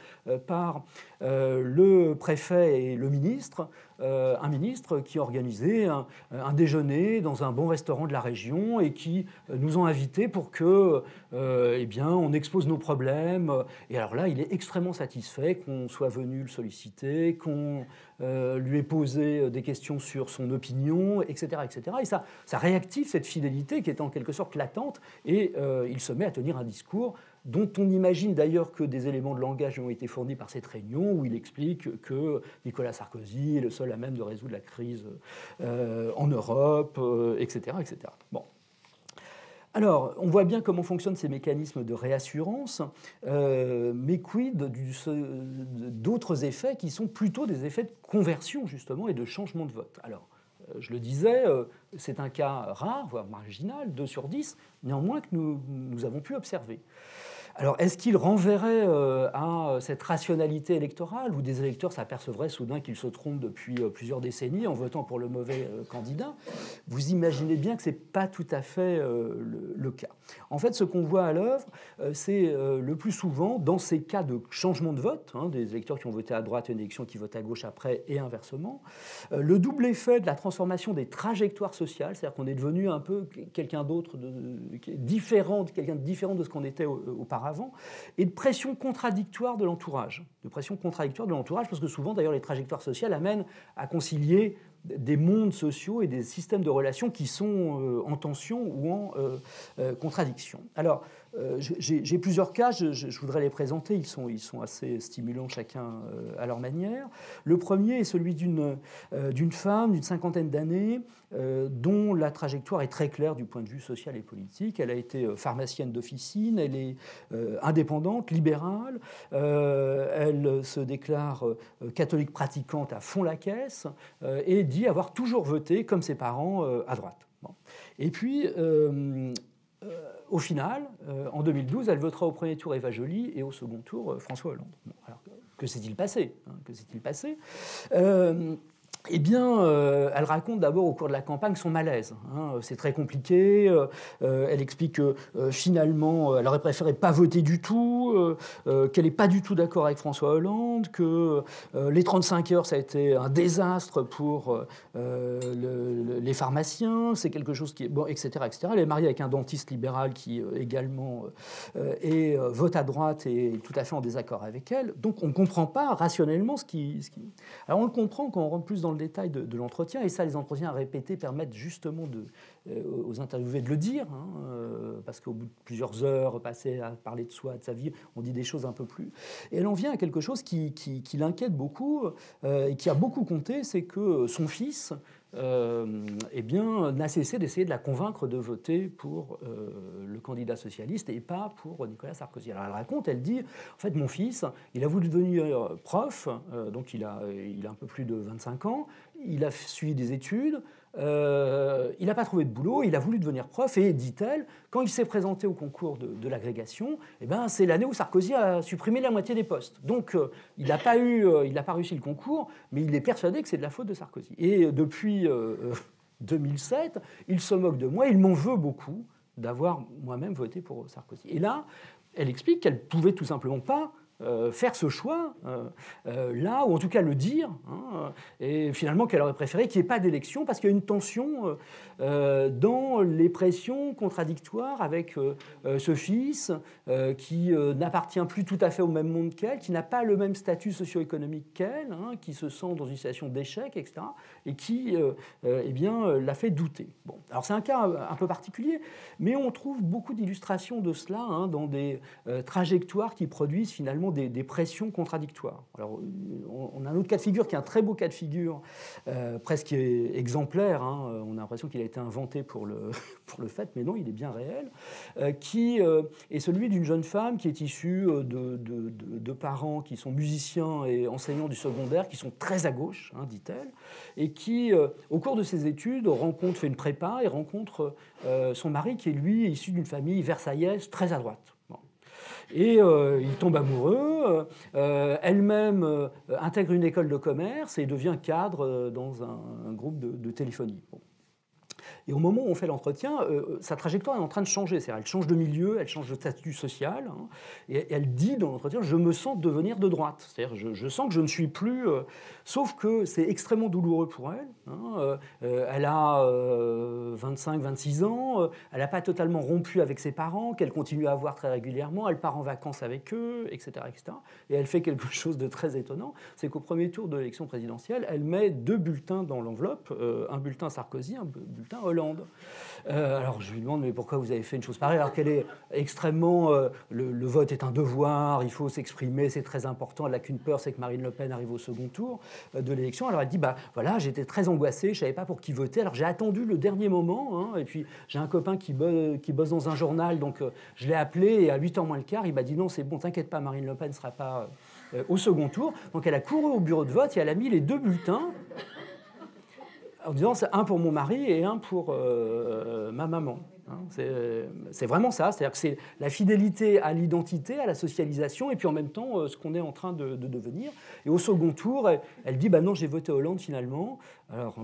par le préfet et le ministre un ministre qui organisait un déjeuner dans un bon restaurant de la région et qui nous ont invités pour que, eh bien, on expose nos problèmes. Et alors là, il est extrêmement satisfait qu'on soit venu le solliciter, qu'on lui ait posé des questions sur son opinion, etc., etc. Et ça réactive cette fidélité qui est en quelque sorte latente, et il se met à tenir un discours dont on imagine d'ailleurs que des éléments de langage ont été fournis par cette réunion, où il explique que Nicolas Sarkozy est le seul à même de résoudre la crise en Europe, etc., etc. Bon. Alors, on voit bien comment fonctionnent ces mécanismes de réassurance, mais quid d'autres effets qui sont plutôt des effets de conversion, justement, et de changement de vote. Alors, je le disais, c'est un cas rare, voire marginal, 2 sur 10, néanmoins que nous avons pu observer. Alors, est-ce qu'il renverrait à cette rationalité électorale où des électeurs s'apercevraient soudain qu'ils se trompent depuis plusieurs décennies en votant pour le mauvais candidat? Vous imaginez bien que ce n'est pas tout à fait le cas. En fait, ce qu'on voit à l'œuvre, c'est le plus souvent, dans ces cas de changement de vote, des électeurs qui ont voté à droite une élection qui votent à gauche après et inversement, le double effet de la transformation des trajectoires sociales, c'est-à-dire qu'on est devenu un peu quelqu'un d'autre, quelqu'un de différent de ce qu'on était auparavant, et de pression contradictoire de l'entourage. Parce que souvent, d'ailleurs, les trajectoires sociales amènent à concilier des mondes sociaux et des systèmes de relations qui sont en tension ou en contradiction. Alors, j'ai plusieurs cas, je voudrais les présenter, ils sont assez stimulants chacun à leur manière. Le premier est celui d'une femme d'une 50aine d'années dont la trajectoire est très claire du point de vue social et politique. Elle a été pharmacienne d'officine, elle est indépendante, libérale, elle se déclare catholique pratiquante à fond la caisse et dit avoir toujours voté, comme ses parents, à droite. Bon. Et puis, au final, en 2012, elle votera au premier tour Eva Joly et au second tour François Hollande. Bon, alors, que s'est-il passé, Eh bien, elle raconte d'abord au cours de la campagne son malaise. C'est très compliqué. Elle explique que finalement, elle aurait préféré pas voter du tout, qu'elle n'est pas du tout d'accord avec François Hollande, que les 35 heures, ça a été un désastre pour les pharmaciens. C'est quelque chose qui est bon, etc., etc. Elle est mariée avec un dentiste libéral qui également vote à droite et est tout à fait en désaccord avec elle. Donc, on ne comprend pas rationnellement ce qui... Alors, on le comprend quand on rentre plus dans le détail de l'entretien, et ça, les entretiens répétés permettent justement aux interviewés de le dire, parce qu'au bout de plusieurs heures passées à parler de soi, de sa vie, on dit des choses un peu plus. Et elle en vient à quelque chose qui l'inquiète beaucoup et qui a beaucoup compté, c'est que son fils n'a cessé d'essayer de la convaincre de voter pour le candidat socialiste et pas pour Nicolas Sarkozy. Alors elle raconte, elle dit, en fait, mon fils, il a voulu devenir prof, donc il a un peu plus de 25 ans, il a suivi des études, il n'a pas trouvé de boulot, il a voulu devenir prof, et, dit-elle, quand il s'est présenté au concours de l'agrégation, c'est l'année où Sarkozy a supprimé la moitié des postes. Donc, il n'a pas réussi le concours, mais il est persuadé que c'est de la faute de Sarkozy. Et depuis 2007, il se moque de moi, il m'en veut beaucoup d'avoir moi-même voté pour Sarkozy. Et là, elle explique qu'elle ne pouvait tout simplement pas faire ce choix là, ou en tout cas le dire, et finalement qu'elle aurait préféré qu'il n'y ait pas d'élection parce qu'il y a une tension dans les pressions contradictoires avec ce fils qui n'appartient plus tout à fait au même monde qu'elle, qui n'a pas le même statut socio-économique qu'elle, qui se sent dans une situation d'échec, etc., et qui l'a fait douter. Bon. Alors c'est un cas un peu particulier, mais on trouve beaucoup d'illustrations de cela dans des trajectoires qui produisent finalement des pressions contradictoires. Alors, on a un autre cas de figure qui est un très beau cas de figure, presque exemplaire. On a l'impression qu'il a été inventé pour le fait, mais non, il est bien réel, qui est celui d'une jeune femme qui est issue de parents qui sont musiciens et enseignants du secondaire, qui sont très à gauche, dit-elle, et qui, au cours de ses études, fait une prépa et rencontre son mari qui est, lui, issu d'une famille versaillaise très à droite. Bon. Et il tombe amoureux, elle-même intègre une école de commerce et devient cadre dans un groupe de téléphonie. Bon. Et au moment où on fait l'entretien, sa trajectoire est en train de changer. C'est-à-dire, elle change de milieu, elle change de statut social, hein, et elle dit dans l'entretien, je me sens devenir de droite. C'est-à-dire, je sens que je ne suis plus... sauf que c'est extrêmement douloureux pour elle. Hein, elle a 25, 26 ans, elle n'a pas totalement rompu avec ses parents, qu'elle continue à voir très régulièrement, elle part en vacances avec eux, etc., etc. Et elle fait quelque chose de très étonnant, c'est qu'au premier tour de l'élection présidentielle, elle met 2 bulletins dans l'enveloppe, un bulletin Sarkozy, un bulletin Hollande. Alors je lui demande, mais pourquoi vous avez fait une chose pareille, alors qu'elle est extrêmement... le vote est un devoir, il faut s'exprimer, c'est très important, elle n'a qu'une peur, c'est que Marine Le Pen arrive au second tour de l'élection. Alors elle dit, bah voilà, j'étais très angoissée, je ne savais pas pour qui voter, alors j'ai attendu le dernier moment, hein, et puis j'ai un copain qui bosse dans un journal, donc je l'ai appelé, et à 8h moins le quart, il m'a dit, non, c'est bon, t'inquiète pas, Marine Le Pen ne sera pas au second tour. Donc elle a couru au bureau de vote et elle a mis les 2 bulletins en disant, c'est un pour mon mari et un pour ma maman. C'est vraiment ça, c'est-à-dire que c'est la fidélité à l'identité, à la socialisation, et puis en même temps ce qu'on est en train de devenir. Et au second tour, elle dit, bah non, j'ai voté Hollande finalement. Alors,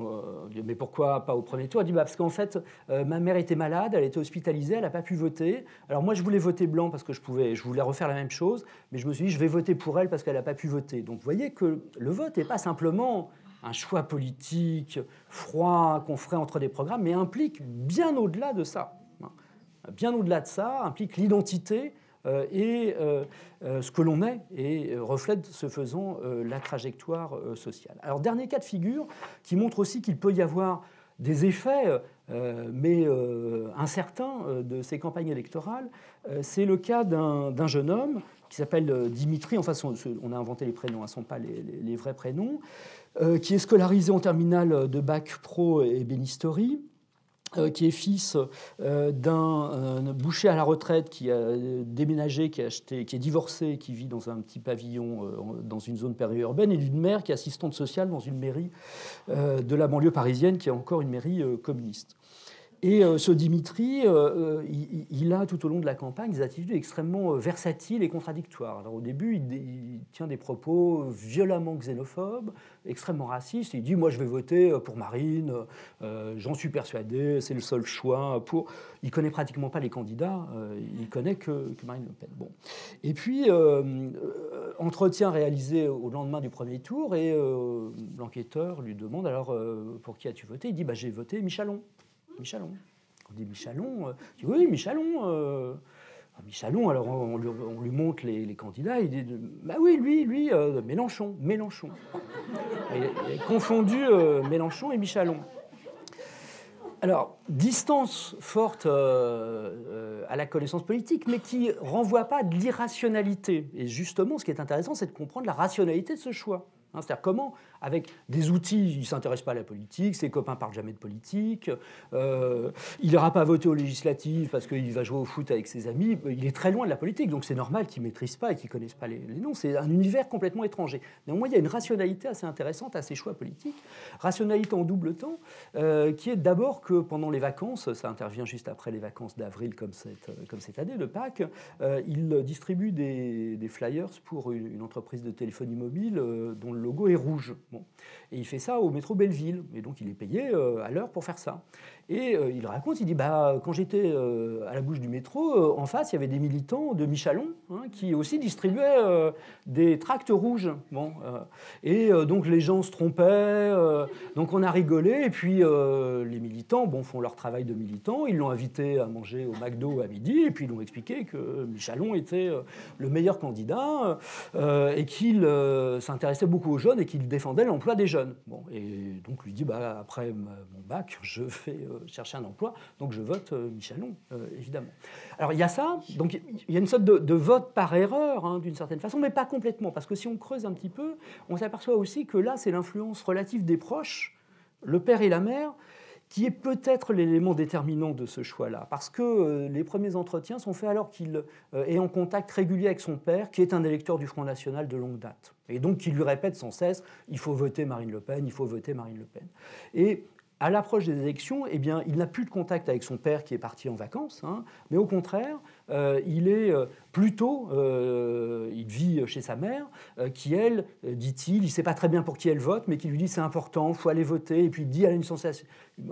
mais pourquoi pas au premier tour? Elle dit, bah, parce qu'en fait, ma mère était malade, elle était hospitalisée, elle n'a pas pu voter. Alors moi, je voulais voter blanc parce que je voulais refaire la même chose, mais je me suis dit, je vais voter pour elle parce qu'elle n'a pas pu voter. Donc vous voyez que le vote n'est pas simplement un choix politique froid qu'on ferait entre des programmes, mais implique bien au-delà de ça. Bien au-delà de ça, implique l'identité et ce que l'on est, et reflète, ce faisant, la trajectoire sociale. Alors, dernier cas de figure qui montre aussi qu'il peut y avoir des effets, mais incertains, de ces campagnes électorales, c'est le cas d'un jeune homme qui s'appelle Dimitri, enfin on a inventé les prénoms, ce ne sont pas les vrais prénoms, qui est scolarisé en terminale de bac pro et bénisterie, qui est fils d'un boucher à la retraite qui a déménagé, qui est divorcé, qui vit dans un petit pavillon dans une zone périurbaine, et d'une mère qui est assistante sociale dans une mairie de la banlieue parisienne, qui est encore une mairie communiste. Et ce Dimitri, il a tout au long de la campagne des attitudes extrêmement versatiles et contradictoires. Alors au début, il tient des propos violemment xénophobes, extrêmement racistes. Il dit, moi je vais voter pour Marine, j'en suis persuadé, c'est le seul choix. Il ne connaît pratiquement pas les candidats, il ne connaît que Marine Le Pen. Bon. Et puis, entretien réalisé au lendemain du premier tour, et l'enquêteur lui demande, alors pour qui as-tu voté? Il dit, bah, j'ai voté Michalon. Michalon. On dit Michalon. Il dit, oui, Michalon. Michalon, alors on lui montre les candidats. Il dit, bah oui, lui, Mélenchon. Il a confondu Mélenchon et Michalon. Alors, distance forte à la connaissance politique, mais qui ne renvoie pas de l'irrationalité. Et justement, ce qui est intéressant, c'est de comprendre la rationalité de ce choix. C'est-à-dire comment, avec des outils, il ne s'intéresse pas à la politique, ses copains ne parlent jamais de politique, il n'ira pas voter aux législatives parce qu'il va jouer au foot avec ses amis, il est très loin de la politique, donc c'est normal qu'il ne maîtrise pas et qu'il ne connaisse pas les noms, c'est un univers complètement étranger. Néanmoins, il y a une rationalité assez intéressante à ces choix politiques, rationalité en double temps, qui est d'abord que pendant les vacances, ça intervient juste après les vacances d'avril comme cette année, de Pâques, il distribue des flyers pour une entreprise de téléphonie mobile dont le logo est rouge. Bon. Et il fait ça au métro Belleville. Et donc, il est payé à l'heure pour faire ça. Et il raconte, il dit, bah, quand j'étais à la bouche du métro, en face, il y avait des militants de Michalon qui aussi distribuaient des tracts rouges. Bon, donc, les gens se trompaient. Donc, on a rigolé. Et puis, les militants font leur travail de militants. Ils l'ont invité à manger au McDo à midi. Et puis, ils l'ont expliqué que Michalon était le meilleur candidat et qu'il s'intéressait beaucoup aux jeunes et qu'il défendait l'emploi des jeunes. Bon, et donc, lui dit, bah, après mon bac, je vais chercher un emploi, donc je vote Michalon, évidemment. Alors il y a ça, donc il y a une sorte de vote par erreur, d'une certaine façon, mais pas complètement, parce que si on creuse un petit peu, on s'aperçoit aussi que là, c'est l'influence relative des proches, le père et la mère, qui est peut-être l'élément déterminant de ce choix-là, parce que les premiers entretiens sont faits alors qu'il est en contact régulier avec son père, qui est un électeur du Front National de longue date, et donc qui lui répète sans cesse, il faut voter Marine Le Pen, il faut voter Marine Le Pen. Et à l'approche des élections, eh bien, il n'a plus de contact avec son père qui est parti en vacances, hein, mais au contraire, il est plutôt, il vit chez sa mère, qui elle, dit-il, il ne sait pas très bien pour qui elle vote, mais qui lui dit c'est important, il faut aller voter, et puis il dit elle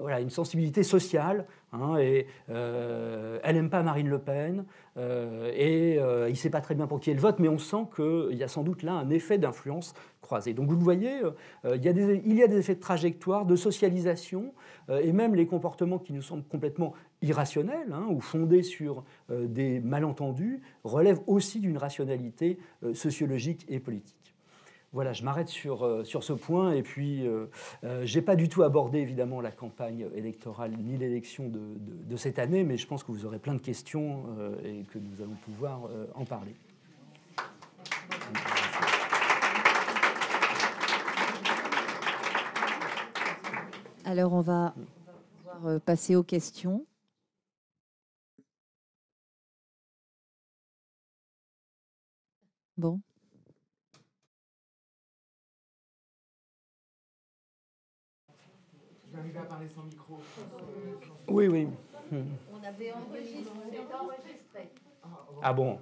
a une sensibilité sociale, hein, et elle n'aime pas Marine Le Pen, et il ne sait pas très bien pour qui elle vote, mais on sent qu'il y a sans doute là un effet d'influence croisée. Donc vous le voyez, il y a des effets de trajectoire, de socialisation, et même les comportements qui nous semblent complètement irrationnels, hein, ou fondés sur des malentendus, relèvent aussi d'une rationalité sociologique et politique. Voilà, je m'arrête sur ce point, et puis je n'ai pas du tout abordé évidemment la campagne électorale ni l'élection de cette année, mais je pense que vous aurez plein de questions et que nous allons pouvoir en parler. Alors, on va pouvoir passer aux questions. Bon. Vous arrivez à parler sans micro. Oui, oui. On avait enregistré. Ah bon?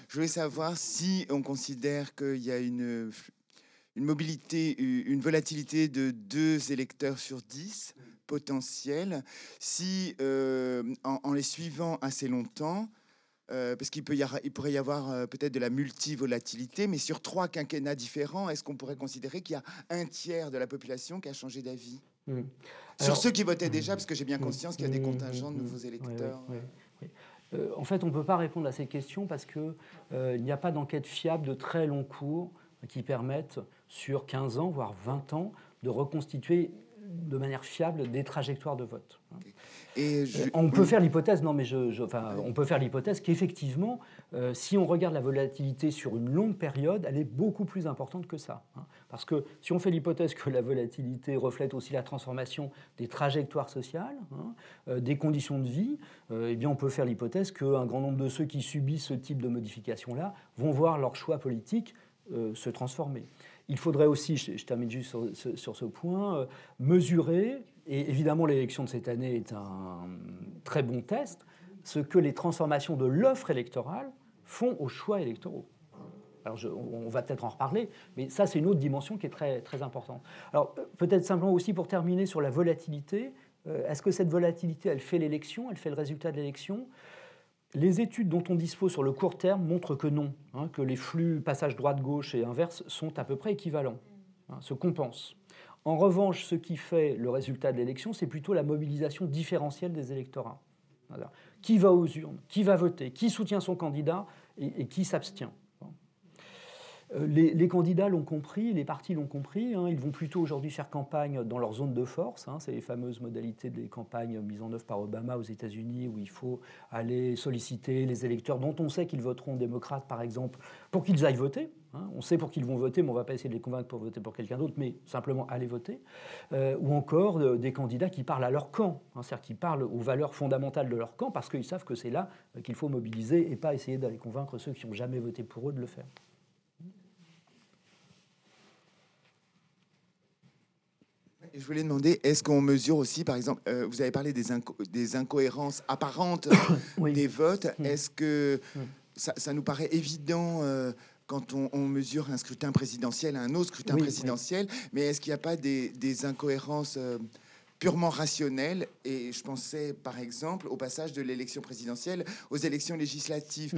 Je voulais savoir si on considère qu'il y a une mobilité, une volatilité de 2 électeurs sur 10 potentiels, si en les suivant assez longtemps, parce qu'il pourrait y avoir peut-être de la multivolatilité, mais sur 3 quinquennats différents, est-ce qu'on pourrait considérer qu'il y a un tiers de la population qui a changé d'avis sur ceux qui votaient déjà, parce que j'ai bien conscience qu'il y a des contingents de nouveaux électeurs. Oui. En fait, on ne peut pas répondre à ces questions parce qu'il n'y a pas d'enquête fiable de très long cours qui permettent, sur 15 ans, voire 20 ans, de reconstituer de manière fiable des trajectoires de vote. Et on peut faire l'hypothèse, on peut faire l'hypothèse qu'effectivement, si on regarde la volatilité sur une longue période, elle est beaucoup plus importante que ça. Hein. Parce que si on fait l'hypothèse que la volatilité reflète aussi la transformation des trajectoires sociales, hein, des conditions de vie, eh bien on peut faire l'hypothèse qu'un grand nombre de ceux qui subissent ce type de modification-là vont voir leur choix politique se transformer. Il faudrait aussi, je termine juste sur ce point, mesurer, et évidemment l'élection de cette année est un très bon test, ce que les transformations de l'offre électorale font aux choix électoraux. Alors on va peut-être en reparler, mais ça c'est une autre dimension qui est très, très importante. Alors peut-être simplement aussi pour terminer sur la volatilité, est-ce que cette volatilité, elle fait l'élection, elle fait le résultat de l'élection ? Les études dont on dispose sur le court terme montrent que non, hein, que les flux passage droite-gauche et inverse sont à peu près équivalents, hein, se compensent. En revanche, ce qui fait le résultat de l'élection, c'est plutôt la mobilisation différentielle des électorats. Voilà. Qui va aux urnes, qui va voter, qui soutient son candidat et qui s'abstient. Les candidats l'ont compris, les partis l'ont compris, hein, ils vont plutôt aujourd'hui faire campagne dans leur zone de force, hein, c'est les fameuses modalités des campagnes mises en œuvre par Obama aux États-Unis où il faut aller solliciter les électeurs dont on sait qu'ils voteront démocrates par exemple pour qu'ils aillent voter. Hein, on sait pour qui ils vont voter, mais on ne va pas essayer de les convaincre pour voter pour quelqu'un d'autre, mais simplement aller voter. Ou encore des candidats qui parlent à leur camp, hein, c'est-à-dire qui parlent aux valeurs fondamentales de leur camp parce qu'ils savent que c'est là qu'il faut mobiliser et pas essayer d'aller convaincre ceux qui n'ont jamais voté pour eux de le faire. Je voulais demander, est-ce qu'on mesure aussi, par exemple, vous avez parlé des incohérences apparentes oui. des votes. Est-ce que ça nous paraît évident quand on mesure un scrutin présidentiel à un autre scrutin présidentiel, mais est-ce qu'il n'y a pas des incohérences purement rationnelles? Et je pensais, par exemple, au passage de l'élection présidentielle aux élections législatives.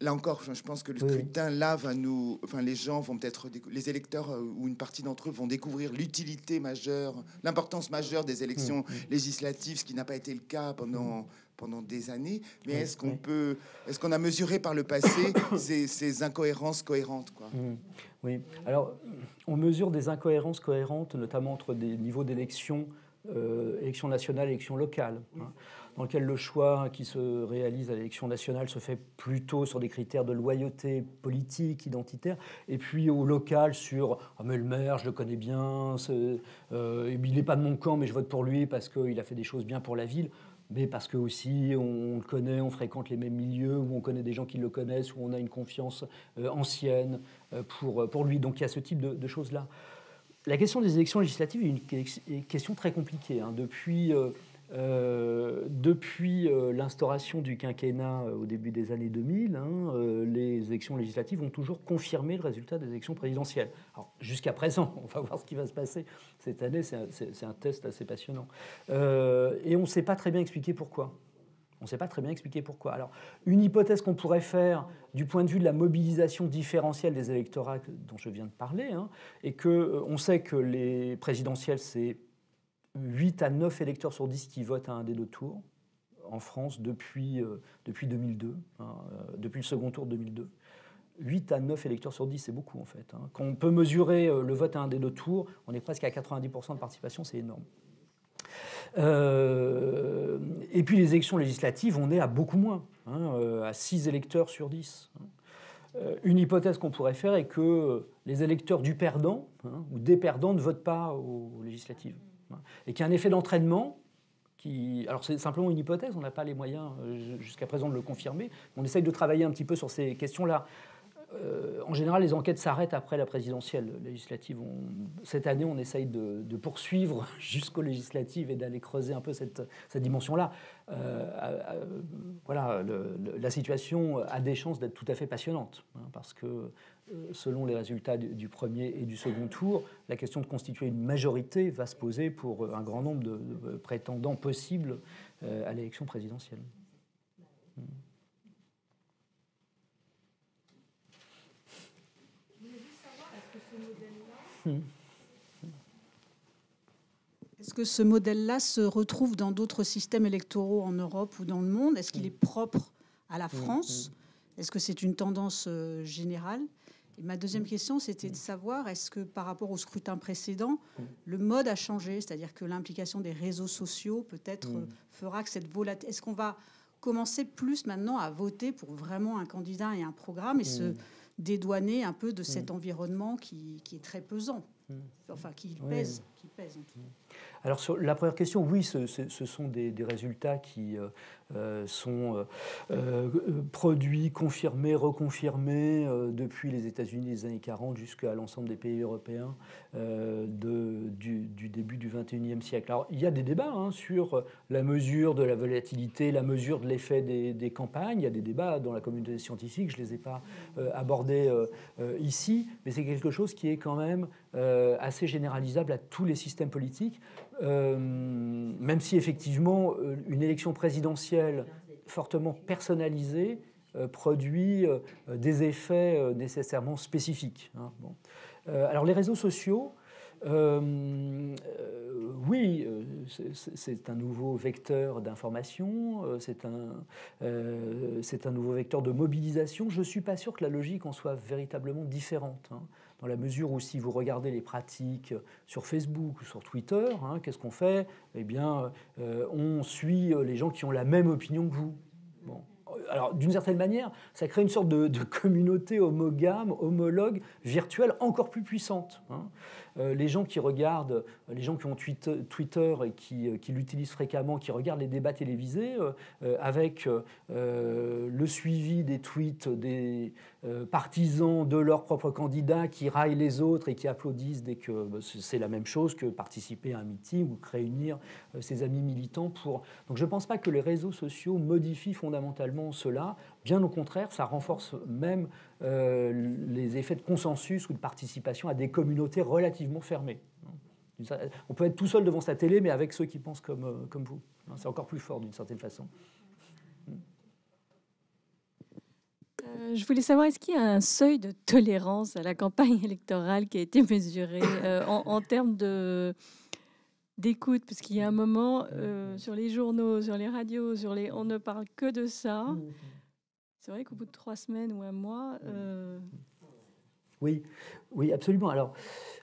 Là encore, je pense que le scrutin, là, va nous... Enfin, les gens vont peut-être... Les électeurs ou une partie d'entre eux vont découvrir l'utilité majeure, l'importance majeure des élections législatives, ce qui n'a pas été le cas pendant des années. Mais est-ce qu'on a mesuré par le passé ces incohérences cohérentes, quoi? Oui. Alors, on mesure des incohérences cohérentes, notamment entre des niveaux d'élection, élection nationale et élection locale, hein, dans lequel le choix qui se réalise à l'élection nationale se fait plutôt sur des critères de loyauté politique, identitaire, et puis au local sur « Ah mais le maire, je le connais bien, il n'est pas de mon camp, mais je vote pour lui parce qu'il a fait des choses bien pour la ville ». mais parce que aussi on le connaît, on fréquente les mêmes milieux, ou on connaît des gens qui le connaissent, ou on a une confiance ancienne pour lui. Donc il y a ce type de choses-là. La question des élections législatives est une question très compliquée. Hein. Depuis l'instauration du quinquennat au début des années 2000, les élections législatives ont toujours confirmé le résultat des élections présidentielles. Alors, jusqu'à présent, on va voir ce qui va se passer cette année, c'est un test assez passionnant. Et on ne sait pas très bien expliquer pourquoi. On ne sait pas très bien expliquer pourquoi. Alors, une hypothèse qu'on pourrait faire du point de vue de la mobilisation différentielle des électorats dont je viens de parler, est qu'on sait que les présidentielles, c'est 8 à 9 électeurs sur 10 qui votent à un des deux tours en France depuis 2002, depuis le second tour de 2002. 8 à 9 électeurs sur 10, c'est beaucoup en fait. Quand on peut mesurer le vote à un des deux tours, on est presque à 90% de participation, c'est énorme. Et puis les élections législatives, on est à beaucoup moins, à 6 électeurs sur 10. Une hypothèse qu'on pourrait faire est que les électeurs du perdant ou des perdants ne votent pas aux législatives. Et qu'il y a un effet d'entraînement qui... Alors c'est simplement une hypothèse, on n'a pas les moyens jusqu'à présent de le confirmer. On essaye de travailler un petit peu sur ces questions-là. En général, les enquêtes s'arrêtent après la présidentielle législative. Cette année, on essaye de poursuivre jusqu'aux législatives et d'aller creuser un peu cette dimension-là. Voilà, la situation a des chances d'être tout à fait passionnante, parce que selon les résultats du premier et du second tour, la question de constituer une majorité va se poser pour un grand nombre de prétendants possibles à l'élection présidentielle. Est-ce que ce modèle-là se retrouve dans d'autres systèmes électoraux en Europe ou dans le monde? Est-ce qu'il est propre à la France? Est-ce que c'est une tendance générale? Et ma deuxième question, c'était de savoir, est-ce que par rapport au scrutin précédent, le mode a changé? C'est-à-dire que l'implication des réseaux sociaux peut-être fera que cette volatilité... Est-ce qu'on va commencer plus maintenant à voter pour vraiment un candidat et un programme et se dédouaner un peu de cet environnement qui est très pesant, enfin qui pèse en tout cas. Alors sur la première question, oui, ce sont des résultats qui sont produits, confirmés, reconfirmés depuis les États-Unis des années 40 jusqu'à l'ensemble des pays européens du début du XXIe siècle. Alors il y a des débats sur la mesure de la volatilité, la mesure de l'effet des campagnes. Il y a des débats dans la communauté scientifique, je ne les ai pas abordés ici, mais c'est quelque chose qui est quand même assez généralisable à tous les systèmes politiques, même si effectivement une élection présidentielle fortement personnalisée produit des effets nécessairement spécifiques. Bon. Alors les réseaux sociaux, oui, c'est un nouveau vecteur d'information, c'est un nouveau vecteur de mobilisation. Je ne suis pas sûr que la logique en soit véritablement différente, dans la mesure où si vous regardez les pratiques sur Facebook ou sur Twitter, qu'est-ce qu'on fait? Eh bien, on suit les gens qui ont la même opinion que vous. Bon. Alors, d'une certaine manière, ça crée une sorte de communauté homologue, virtuelle, encore plus puissante. Les gens qui regardent, les gens qui ont Twitter et qui l'utilisent fréquemment, qui regardent les débats télévisés, avec le suivi des tweets des partisans de leur propre candidat qui raillent les autres et qui applaudissent dès que c'est la même chose que participer à un meeting ou réunir ses amis militants pour... Donc je ne pense pas que les réseaux sociaux modifient fondamentalement cela. Bien au contraire, ça renforce même les effets de consensus ou de participation à des communautés relativement fermées. On peut être tout seul devant sa télé, mais avec ceux qui pensent comme vous. C'est encore plus fort d'une certaine façon. Je voulais savoir, est-ce qu'il y a un seuil de tolérance à la campagne électorale qui a été mesuré en termes d'écoute? Parce qu'il y a un moment, sur les journaux, sur les radios, on ne parle que de ça. C'est vrai qu'au bout de 3 semaines ou un mois... Oui, absolument. Alors,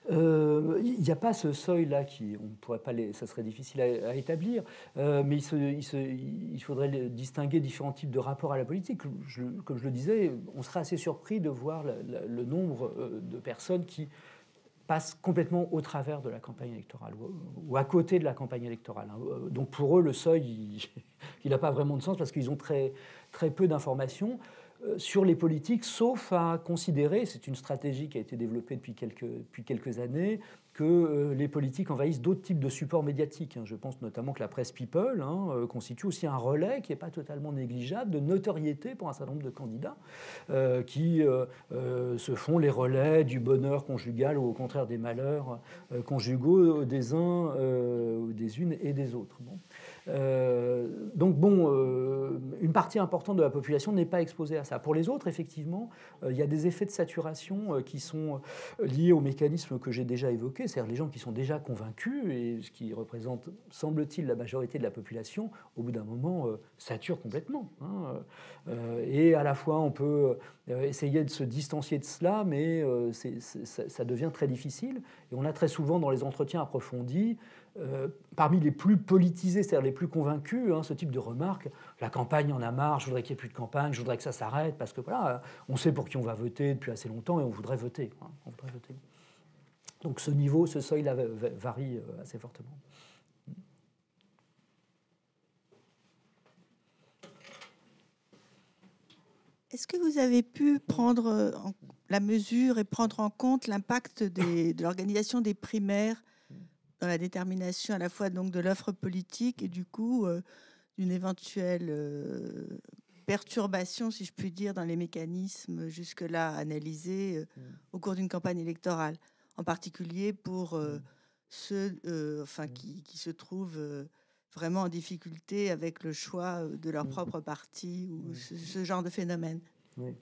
il n'y a pas ce seuil-là on pourrait pas ça serait difficile à établir, mais il faudrait distinguer différents types de rapports à la politique. Comme je le disais, on serait assez surpris de voir le nombre de personnes qui passe complètement au travers de la campagne électorale ou à côté de la campagne électorale. Donc pour eux, le seuil, il n'a pas vraiment de sens parce qu'ils ont très, très peu d'informations sur les politiques, sauf à considérer, c'est une stratégie qui a été développée depuis quelques années, que les politiques envahissent d'autres types de supports médiatiques. Je pense notamment que la presse people constitue aussi un relais qui n'est pas totalement négligeable de notoriété pour un certain nombre de candidats qui se font les relais du bonheur conjugal ou au contraire des malheurs conjugaux des uns, des unes et des autres. Bon. Donc une partie importante de la population n'est pas exposée à ça. Pour les autres, effectivement, il y a des effets de saturation qui sont liés aux mécanismes que j'ai déjà évoqués, c'est-à-dire les gens qui sont déjà convaincus, et ce qui représente, semble-t-il, la majorité de la population, au bout d'un moment, sature complètement. Et à la fois, on peut essayer de se distancier de cela, mais ça devient très difficile. Et on a très souvent, dans les entretiens approfondis, parmi les plus politisés, c'est-à-dire les plus convaincus, ce type de remarques, la campagne en a marre, je voudrais qu'il n'y ait plus de campagne, je voudrais que ça s'arrête, parce que voilà, on sait pour qui on va voter depuis assez longtemps et on voudrait voter. On voudrait voter. Donc ce niveau, ce seuil-là varie assez fortement. Est-ce que vous avez pu prendre la mesure et prendre en compte l'impact de l'organisation des primaires dans la détermination à la fois donc de l'offre politique et du coup d'une éventuelle perturbation, si je puis dire, dans les mécanismes jusque-là analysés au cours d'une campagne électorale, en particulier pour ceux qui se trouvent vraiment en difficulté avec le choix de leur propre parti ou ce genre de phénomène. Oui.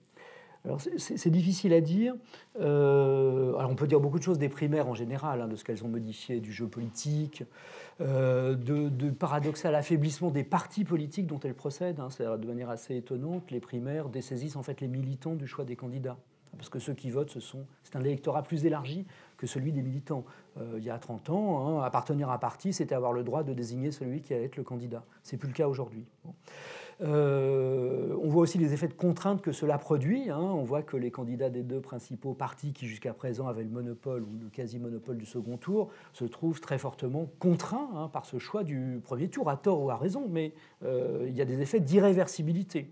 Alors c'est difficile à dire. Alors on peut dire beaucoup de choses des primaires en général, de ce qu'elles ont modifié du jeu politique, de paradoxal affaiblissement des partis politiques dont elles procèdent. C'est-à-dire de manière assez étonnante, les primaires dessaisissent en fait les militants du choix des candidats. Parce que ceux qui votent, c'est un électorat plus élargi que celui des militants. Il y a 30 ans, appartenir à un parti, c'était avoir le droit de désigner celui qui allait être le candidat. C'est plus le cas aujourd'hui. Bon. On voit aussi les effets de contrainte que cela produit. On voit que les candidats des deux principaux partis qui jusqu'à présent avaient le monopole ou le quasi-monopole du second tour se trouvent très fortement contraints par ce choix du premier tour, à tort ou à raison, mais il y a des effets d'irréversibilité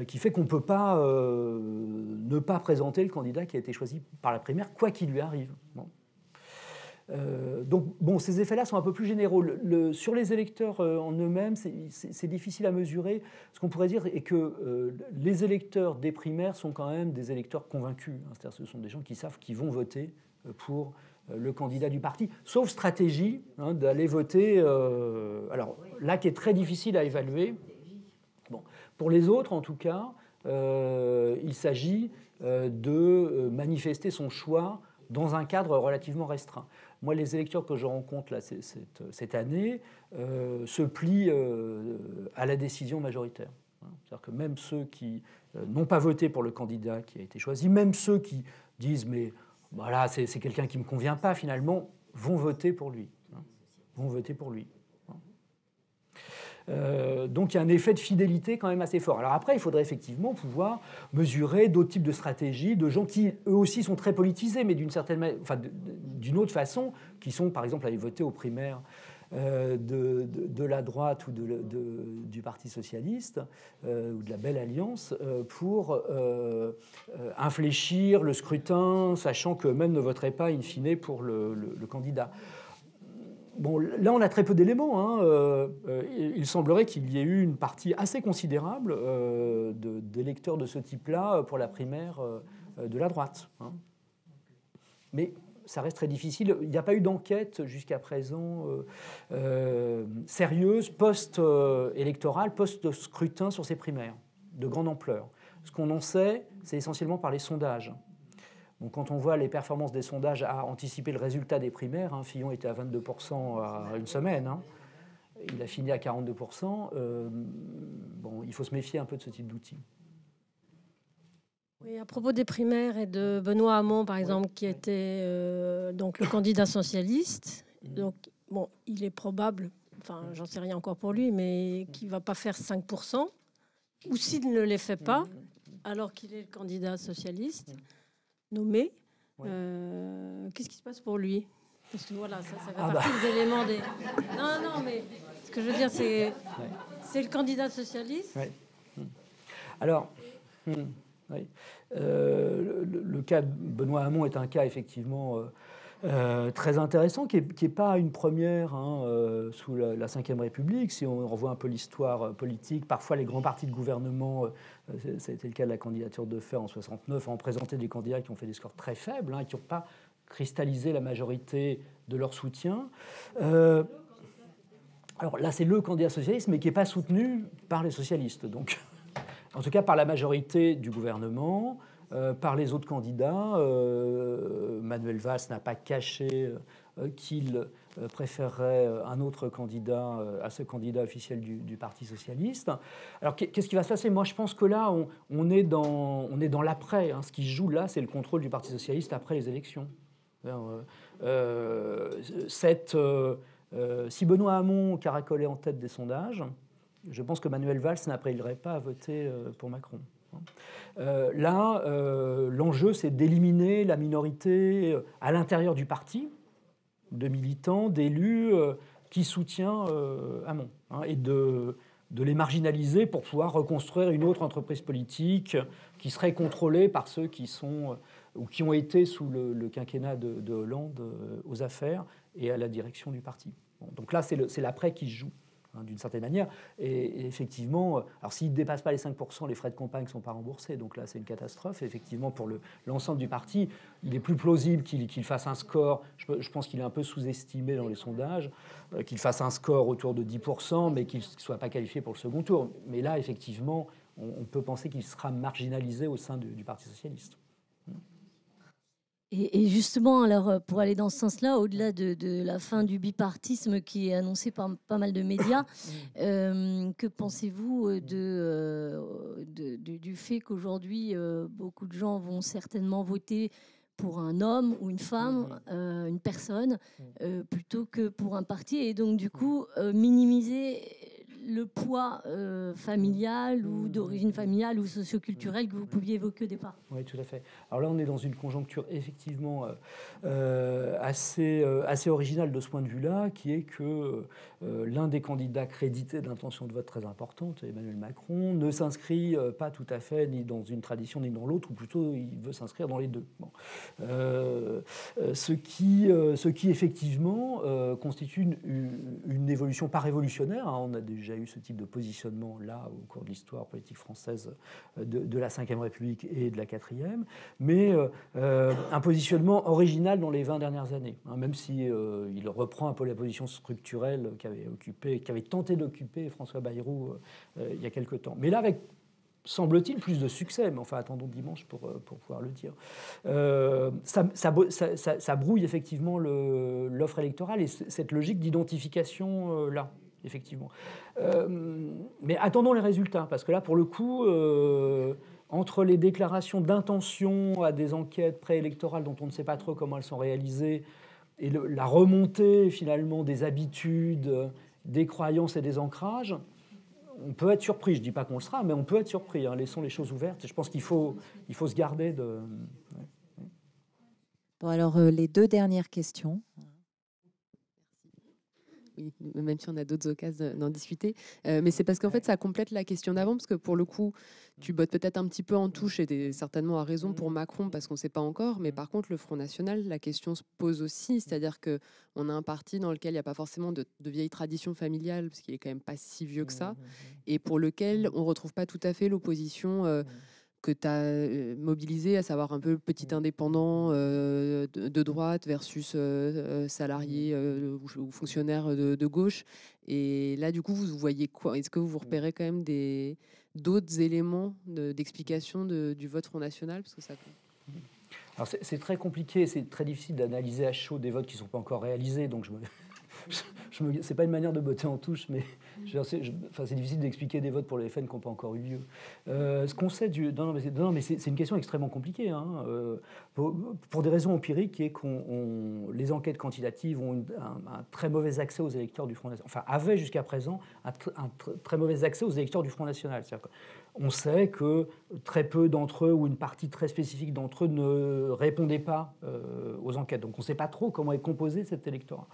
qui fait qu'on ne peut pas ne pas présenter le candidat qui a été choisi par la primaire, quoi qu'il lui arrive. Bon. Donc, ces effets-là sont un peu plus généraux. Sur les électeurs en eux-mêmes, c'est difficile à mesurer. Ce qu'on pourrait dire est que les électeurs des primaires sont quand même des électeurs convaincus. C'est-à-dire ce sont des gens qui savent qu'ils vont voter pour le candidat du parti, sauf stratégie d'aller voter, alors là qui est très difficile à évaluer. Bon. Pour les autres, en tout cas, il s'agit de manifester son choix dans un cadre relativement restreint. Moi, les électeurs que je rencontre là, cette année se plient à la décision majoritaire. C'est-à-dire que même ceux qui n'ont pas voté pour le candidat qui a été choisi, même ceux qui disent « mais voilà, c'est quelqu'un qui ne me convient pas », finalement, vont voter pour lui. Vont voter pour lui. Donc il y a un effet de fidélité quand même assez fort. Alors après, il faudrait effectivement pouvoir mesurer d'autres types de stratégies, de gens qui eux aussi sont très politisés, mais d'une autre façon, qui sont par exemple allés voter aux primaires de la droite ou du Parti socialiste ou de la Belle Alliance pour infléchir le scrutin, sachant qu'eux-mêmes ne voteraient pas in fine pour le candidat. Bon, là, on a très peu d'éléments. Il semblerait qu'il y ait eu une partie assez considérable d'électeurs de ce type-là pour la primaire de la droite. Mais ça reste très difficile. Il n'y a pas eu d'enquête jusqu'à présent sérieuse, post-électorale, post-scrutin sur ces primaires, de grande ampleur. Ce qu'on en sait, c'est essentiellement par les sondages. Donc, quand on voit les performances des sondages à anticiper le résultat des primaires, Fillon était à 22% à une semaine, il a fini à 42%, il faut se méfier un peu de ce type d'outils. Oui, à propos des primaires et de Benoît Hamon, par exemple, qui était donc le candidat socialiste, donc, il est probable, j'en sais rien encore pour lui, mais qu'il ne va pas faire 5%, ou s'il ne les fait pas, alors qu'il est le candidat socialiste, nommé, qu'est-ce qui se passe pour lui? Parce que voilà, ça fait partie des éléments des... Non, mais ce que je veux dire, c'est le candidat socialiste. Ouais. Alors, oui. Le cas de Benoît Hamon est un cas effectivement très intéressant, qui est pas une première sous la Ve République. Si on revoit un peu l'histoire politique, parfois les grands partis de gouvernement, ça a été le cas de la candidature de Fer en 69, ont présenté des candidats qui ont fait des scores très faibles, qui n'ont pas cristallisé la majorité de leur soutien. Alors là, c'est le candidat socialiste, mais qui n'est pas soutenu par les socialistes. Donc, en tout cas, par la majorité du gouvernement, par les autres candidats. Manuel Valls n'a pas caché qu'il préférerait un autre candidat à ce candidat officiel du Parti socialiste. Alors, qu'est-ce qui va se passer? Moi, je pense que là, on est dans l'après. Ce qui se joue là, c'est le contrôle du Parti socialiste après les élections. Si Benoît Hamon caracolait en tête des sondages, je pense que Manuel Valls n'appellerait pas à voter pour Macron. L'enjeu, c'est d'éliminer la minorité à l'intérieur du parti, de militants, d'élus qui soutient Hamon, et de les marginaliser pour pouvoir reconstruire une autre entreprise politique qui serait contrôlée par ceux qui sont ou qui ont été sous le quinquennat de Hollande aux affaires et à la direction du parti. Donc là, c'est l'après qui se joue, d'une certaine manière. Et effectivement, alors s'il ne dépasse pas les 5%, les frais de campagne ne sont pas remboursés. Donc là, c'est une catastrophe. Et effectivement, pour l'ensemble du parti, il est plus plausible qu'il fasse un score. Je pense qu'il est un peu sous-estimé dans les sondages, qu'il fasse un score autour de 10%, mais qu'il ne soit pas qualifié pour le second tour. Mais là, effectivement, on peut penser qu'il sera marginalisé au sein du Parti socialiste. Et justement, alors, pour aller dans ce sens-là, au-delà de la fin du bipartisme qui est annoncé par pas mal de médias, que pensez-vous du fait qu'aujourd'hui, beaucoup de gens vont certainement voter pour un homme ou une femme, une personne, plutôt que pour un parti, et donc du coup minimiser le poids familial ou d'origine familiale ou socioculturelle que vous pouviez évoquer au départ? Oui, tout à fait. Alors là, on est dans une conjoncture effectivement assez originale de ce point de vue-là, qui est que l'un des candidats crédités d'intention de vote très importante, Emmanuel Macron, ne s'inscrit pas tout à fait ni dans une tradition ni dans l'autre, ou plutôt il veut s'inscrire dans les deux. Bon. Ce qui effectivement constitue une évolution pas révolutionnaire. On a déjà eu ce type de positionnement là au cours de l'histoire politique française de la Ve République et de la Quatrième, mais un positionnement original dans les 20 dernières années, même si il reprend un peu la position structurelle qu'avait tenté d'occuper François Bayrou il y a quelque temps. Mais là, avec, semble-t-il, plus de succès, mais enfin attendons dimanche pour pouvoir le dire. Ça brouille effectivement l'offre électorale et cette logique d'identification là, effectivement. Mais attendons les résultats, parce que là, pour le coup, entre les déclarations d'intention à des enquêtes préélectorales dont on ne sait pas trop comment elles sont réalisées, et la remontée finalement des habitudes, des croyances et des ancrages, on peut être surpris. Je ne dis pas qu'on le sera, mais on peut être surpris. Laissons les choses ouvertes. Et je pense qu'il faut se garder de... Bon, alors, les deux dernières questions. Oui, même si on a d'autres occasions d'en discuter. Mais c'est parce qu'en fait, ça complète la question d'avant, parce que pour le coup, tu bottes peut-être un petit peu en touche, et tu es certainement à raison pour Macron, parce qu'on ne sait pas encore. Mais par contre, le Front National, la question se pose aussi. C'est-à-dire qu'on a un parti dans lequel il n'y a pas forcément de vieilles traditions familiales, parce qu'il est quand même pas si vieux que ça, et pour lequel on ne retrouve pas tout à fait l'opposition que tu as mobilisé, à savoir un peu petit indépendant de droite versus salarié ou fonctionnaire de gauche. Et là, du coup, vous voyez quoi? Est-ce que vous repérez quand même d'autres éléments d'explication du vote Front National? Parce que ça... Alors c'est très compliqué, c'est très difficile d'analyser à chaud des votes qui ne sont pas encore réalisés, donc c'est pas une manière de botter en touche, mais c'est difficile d'expliquer des votes pour les FN qui n'ont pas encore eu lieu. Ce qu'on sait non, mais c'est une question extrêmement compliquée, hein, pour des raisons empiriques, qui est les enquêtes quantitatives ont un très mauvais accès aux électeurs du Front National. Enfin, avaient jusqu'à présent un très mauvais accès aux électeurs du Front National. C'est-à-dire qu'on sait que très peu d'entre eux, ou une partie très spécifique d'entre eux, ne répondaient pas aux enquêtes. Donc on ne sait pas trop comment est composé cet électorat.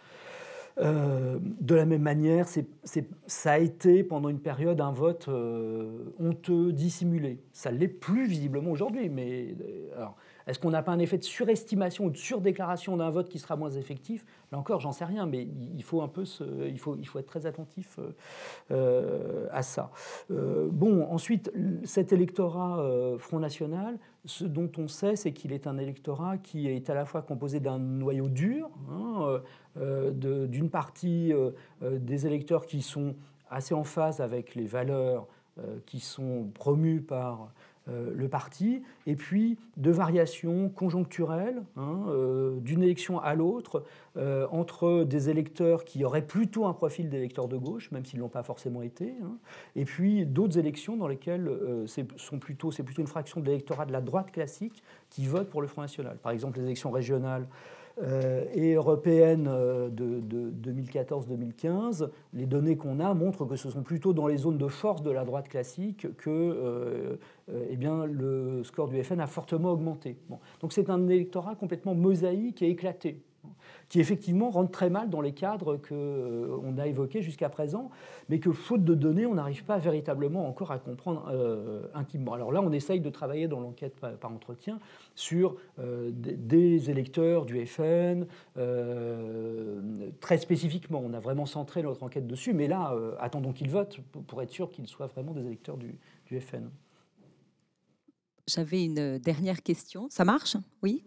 De la même manière, ça a été pendant une période un vote honteux, dissimulé. Ça l'est plus visiblement aujourd'hui, mais alors, est-ce qu'on n'a pas un effet de surestimation ou de surdéclaration d'un vote qui sera moins effectif? Là encore, j'en sais rien, mais il faut être très attentif à ça. Bon, ensuite, cet électorat Front National, ce dont on sait, c'est qu'il est un électorat qui est à la fois composé d'un noyau dur, hein, d'une partie des électeurs qui sont assez en phase avec les valeurs qui sont promues par le parti, et puis de variations conjoncturelles, hein, d'une élection à l'autre, entre des électeurs qui auraient plutôt un profil d'électeurs de gauche, même s'ils ne l'ont pas forcément été, hein, et puis d'autres élections dans lesquelles c'est plutôt une fraction de l'électorat de la droite classique qui vote pour le Front National. Par exemple, les élections régionales et européenne de 2014-2015, les données qu'on a montrent que ce sont plutôt dans les zones de force de la droite classique que eh bien, le score du FN a fortement augmenté. Bon. Donc c'est un électorat complètement mosaïque et éclaté, qui effectivement rentre très mal dans les cadres qu'on a évoqués jusqu'à présent, mais que, faute de données, on n'arrive pas véritablement encore à comprendre intimement. Alors là, on essaye de travailler dans l'enquête par entretien sur des électeurs du FN, très spécifiquement. On a vraiment centré notre enquête dessus, mais là, attendons qu'ils votent pour être sûr qu'ils soient vraiment des électeurs du FN. J'avais une dernière question. Ça marche? Oui.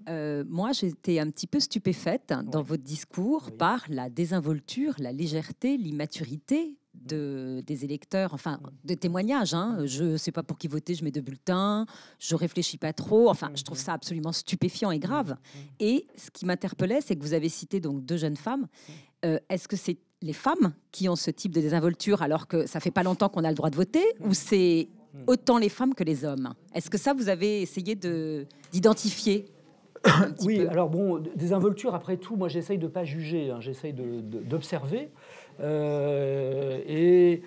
Moi, j'étais un petit peu stupéfaite dans votre discours par la désinvolture, la légèreté, l'immaturité des électeurs, enfin, de témoignages. Hein. Je ne sais pas pour qui voter, je mets 2 bulletins, je ne réfléchis pas trop. Enfin, je trouve ça absolument stupéfiant et grave. Et ce qui m'interpellait, c'est que vous avez cité donc 2 jeunes femmes. Est-ce que c'est les femmes qui ont ce type de désinvolture alors que ça ne fait pas longtemps qu'on a le droit de voter, ou c'est autant les femmes que les hommes? Est-ce que ça, vous avez essayé d'identifier? Oui, alors bon, désinvolture, après tout, moi j'essaye de ne pas juger, hein, j'essaye d'observer. Je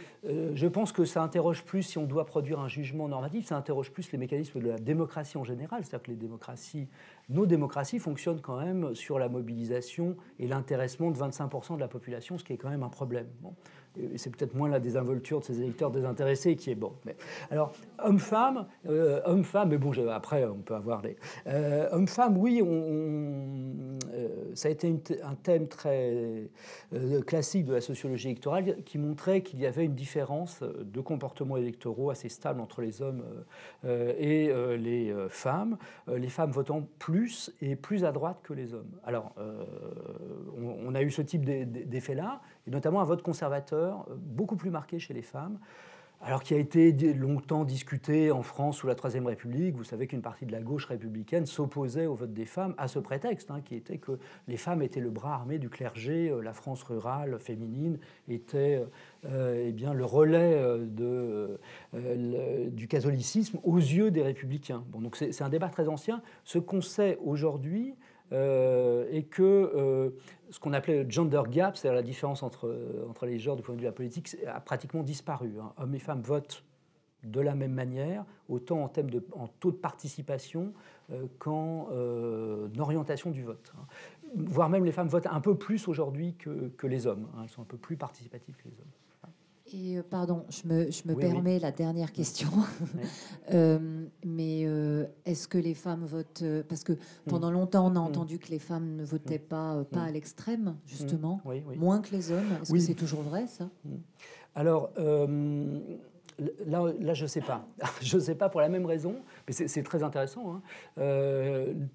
pense que ça interroge plus, si on doit produire un jugement normatif, ça interroge plus les mécanismes de la démocratie en général. C'est-à-dire que nos démocraties fonctionnent quand même sur la mobilisation et l'intéressement de 25% de la population, ce qui est quand même un problème. Bon. Et c'est peut-être moins la désinvolture de ces électeurs désintéressés qui est bon. Mais, alors, homme-femme, mais bon, après, on peut avoir les... Homme-femme, oui, ça a été un thème très classique de la sociologie électorale qui montrait qu'il y avait une différence de comportements électoraux assez stable entre les hommes et les femmes votant plus et plus à droite que les hommes. Alors, on a eu ce type d'effet-là, et notamment un vote conservateur beaucoup plus marqué chez les femmes, alors qui a été longtemps discuté en France sous la Troisième République. Vous savez qu'une partie de la gauche républicaine s'opposait au vote des femmes à ce prétexte, hein, qui était que les femmes étaient le bras armé du clergé, la France rurale, féminine, était eh bien, le relais du catholicisme aux yeux des républicains. Bon, donc c'est un débat très ancien. Ce qu'on sait aujourd'hui, et que ce qu'on appelait le gender gap, c'est-à-dire la différence entre les genres du point de vue de la politique, a pratiquement disparu. Hein. Hommes et femmes votent de la même manière, autant en taux de participation qu'en orientation du vote. Hein. Voire même les femmes votent un peu plus aujourd'hui que les hommes. Hein. Elles sont un peu plus participatives que les hommes. Et pardon, je me permets la dernière question. Mais est-ce que les femmes votent... Parce que pendant longtemps, on a entendu que les femmes ne votaient pas à l'extrême, justement, moins que les hommes. Est-ce que c'est toujours vrai, ça? Alors, là, je ne sais pas. Je ne sais pas pour la même raison, mais c'est très intéressant. Hein.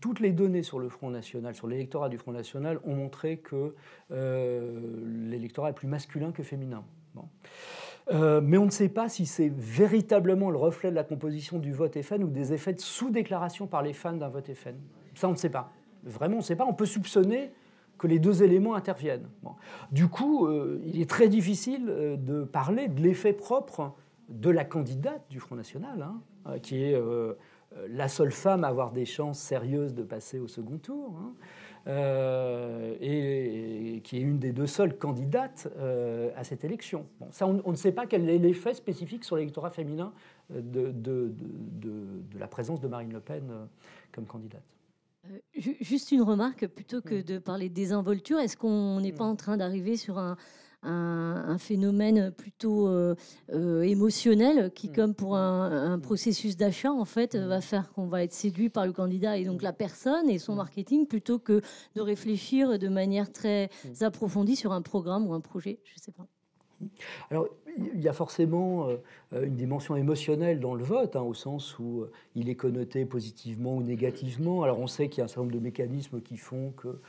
Toutes les données sur le Front National, sur l'électorat du Front National, ont montré que l'électorat est plus masculin que féminin. Bon. Mais on ne sait pas si c'est véritablement le reflet de la composition du vote FN ou des effets de sous-déclaration par les fans d'un vote FN. Ça, on ne sait pas. Vraiment, on ne sait pas. On peut soupçonner que les deux éléments interviennent. Bon. Du coup, il est très difficile de parler de l'effet propre de la candidate du Front National, hein, qui est la seule femme à avoir des chances sérieuses de passer au second tour, hein, et qui est une des deux seules candidates à cette élection. Bon, ça, on ne sait pas quel est l'effet spécifique sur l'électorat féminin de la présence de Marine Le Pen comme candidate. Juste une remarque, plutôt que de parler de désinvolture, est-ce qu'on n'est pas en train d'arriver sur un phénomène plutôt émotionnel qui, comme pour un processus d'achat, en fait, va faire qu'on va être séduit par le candidat et donc la personne et son marketing, plutôt que de réfléchir de manière très approfondie sur un programme ou un projet, je ne sais pas. Alors, il y a forcément une dimension émotionnelle dans le vote, hein, au sens où il est connoté positivement ou négativement. Alors, on sait qu'il y a un certain nombre de mécanismes qui font que,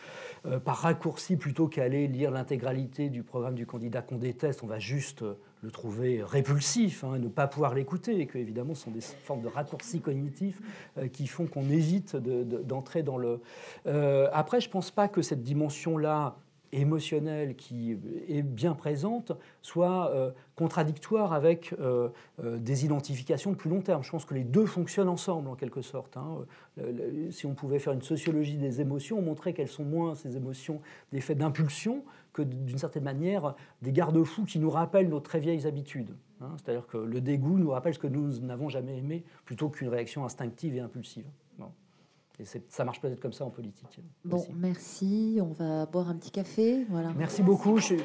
par raccourci, plutôt qu'aller lire l'intégralité du programme du candidat qu'on déteste, on va juste le trouver répulsif, hein, et ne pas pouvoir l'écouter, et que, évidemment, ce sont des formes de raccourcis cognitifs qui font qu'on évite d'entrer dans le... Après, je ne pense pas que cette dimension-là émotionnelle qui est bien présente soit contradictoire avec des identifications de plus long terme. Je pense que les deux fonctionnent ensemble en quelque sorte. Hein. Si on pouvait faire une sociologie des émotions, on montrait qu'elles sont moins, ces émotions, des faits d'impulsion que d'une certaine manière des garde-fous qui nous rappellent nos très vieilles habitudes. Hein. C'est-à-dire que le dégoût nous rappelle ce que nous n'avons jamais aimé plutôt qu'une réaction instinctive et impulsive. Bon. Et ça marche peut-être comme ça en politique. Bon, aussi. Merci. On va boire un petit café. Voilà. Merci beaucoup. Merci.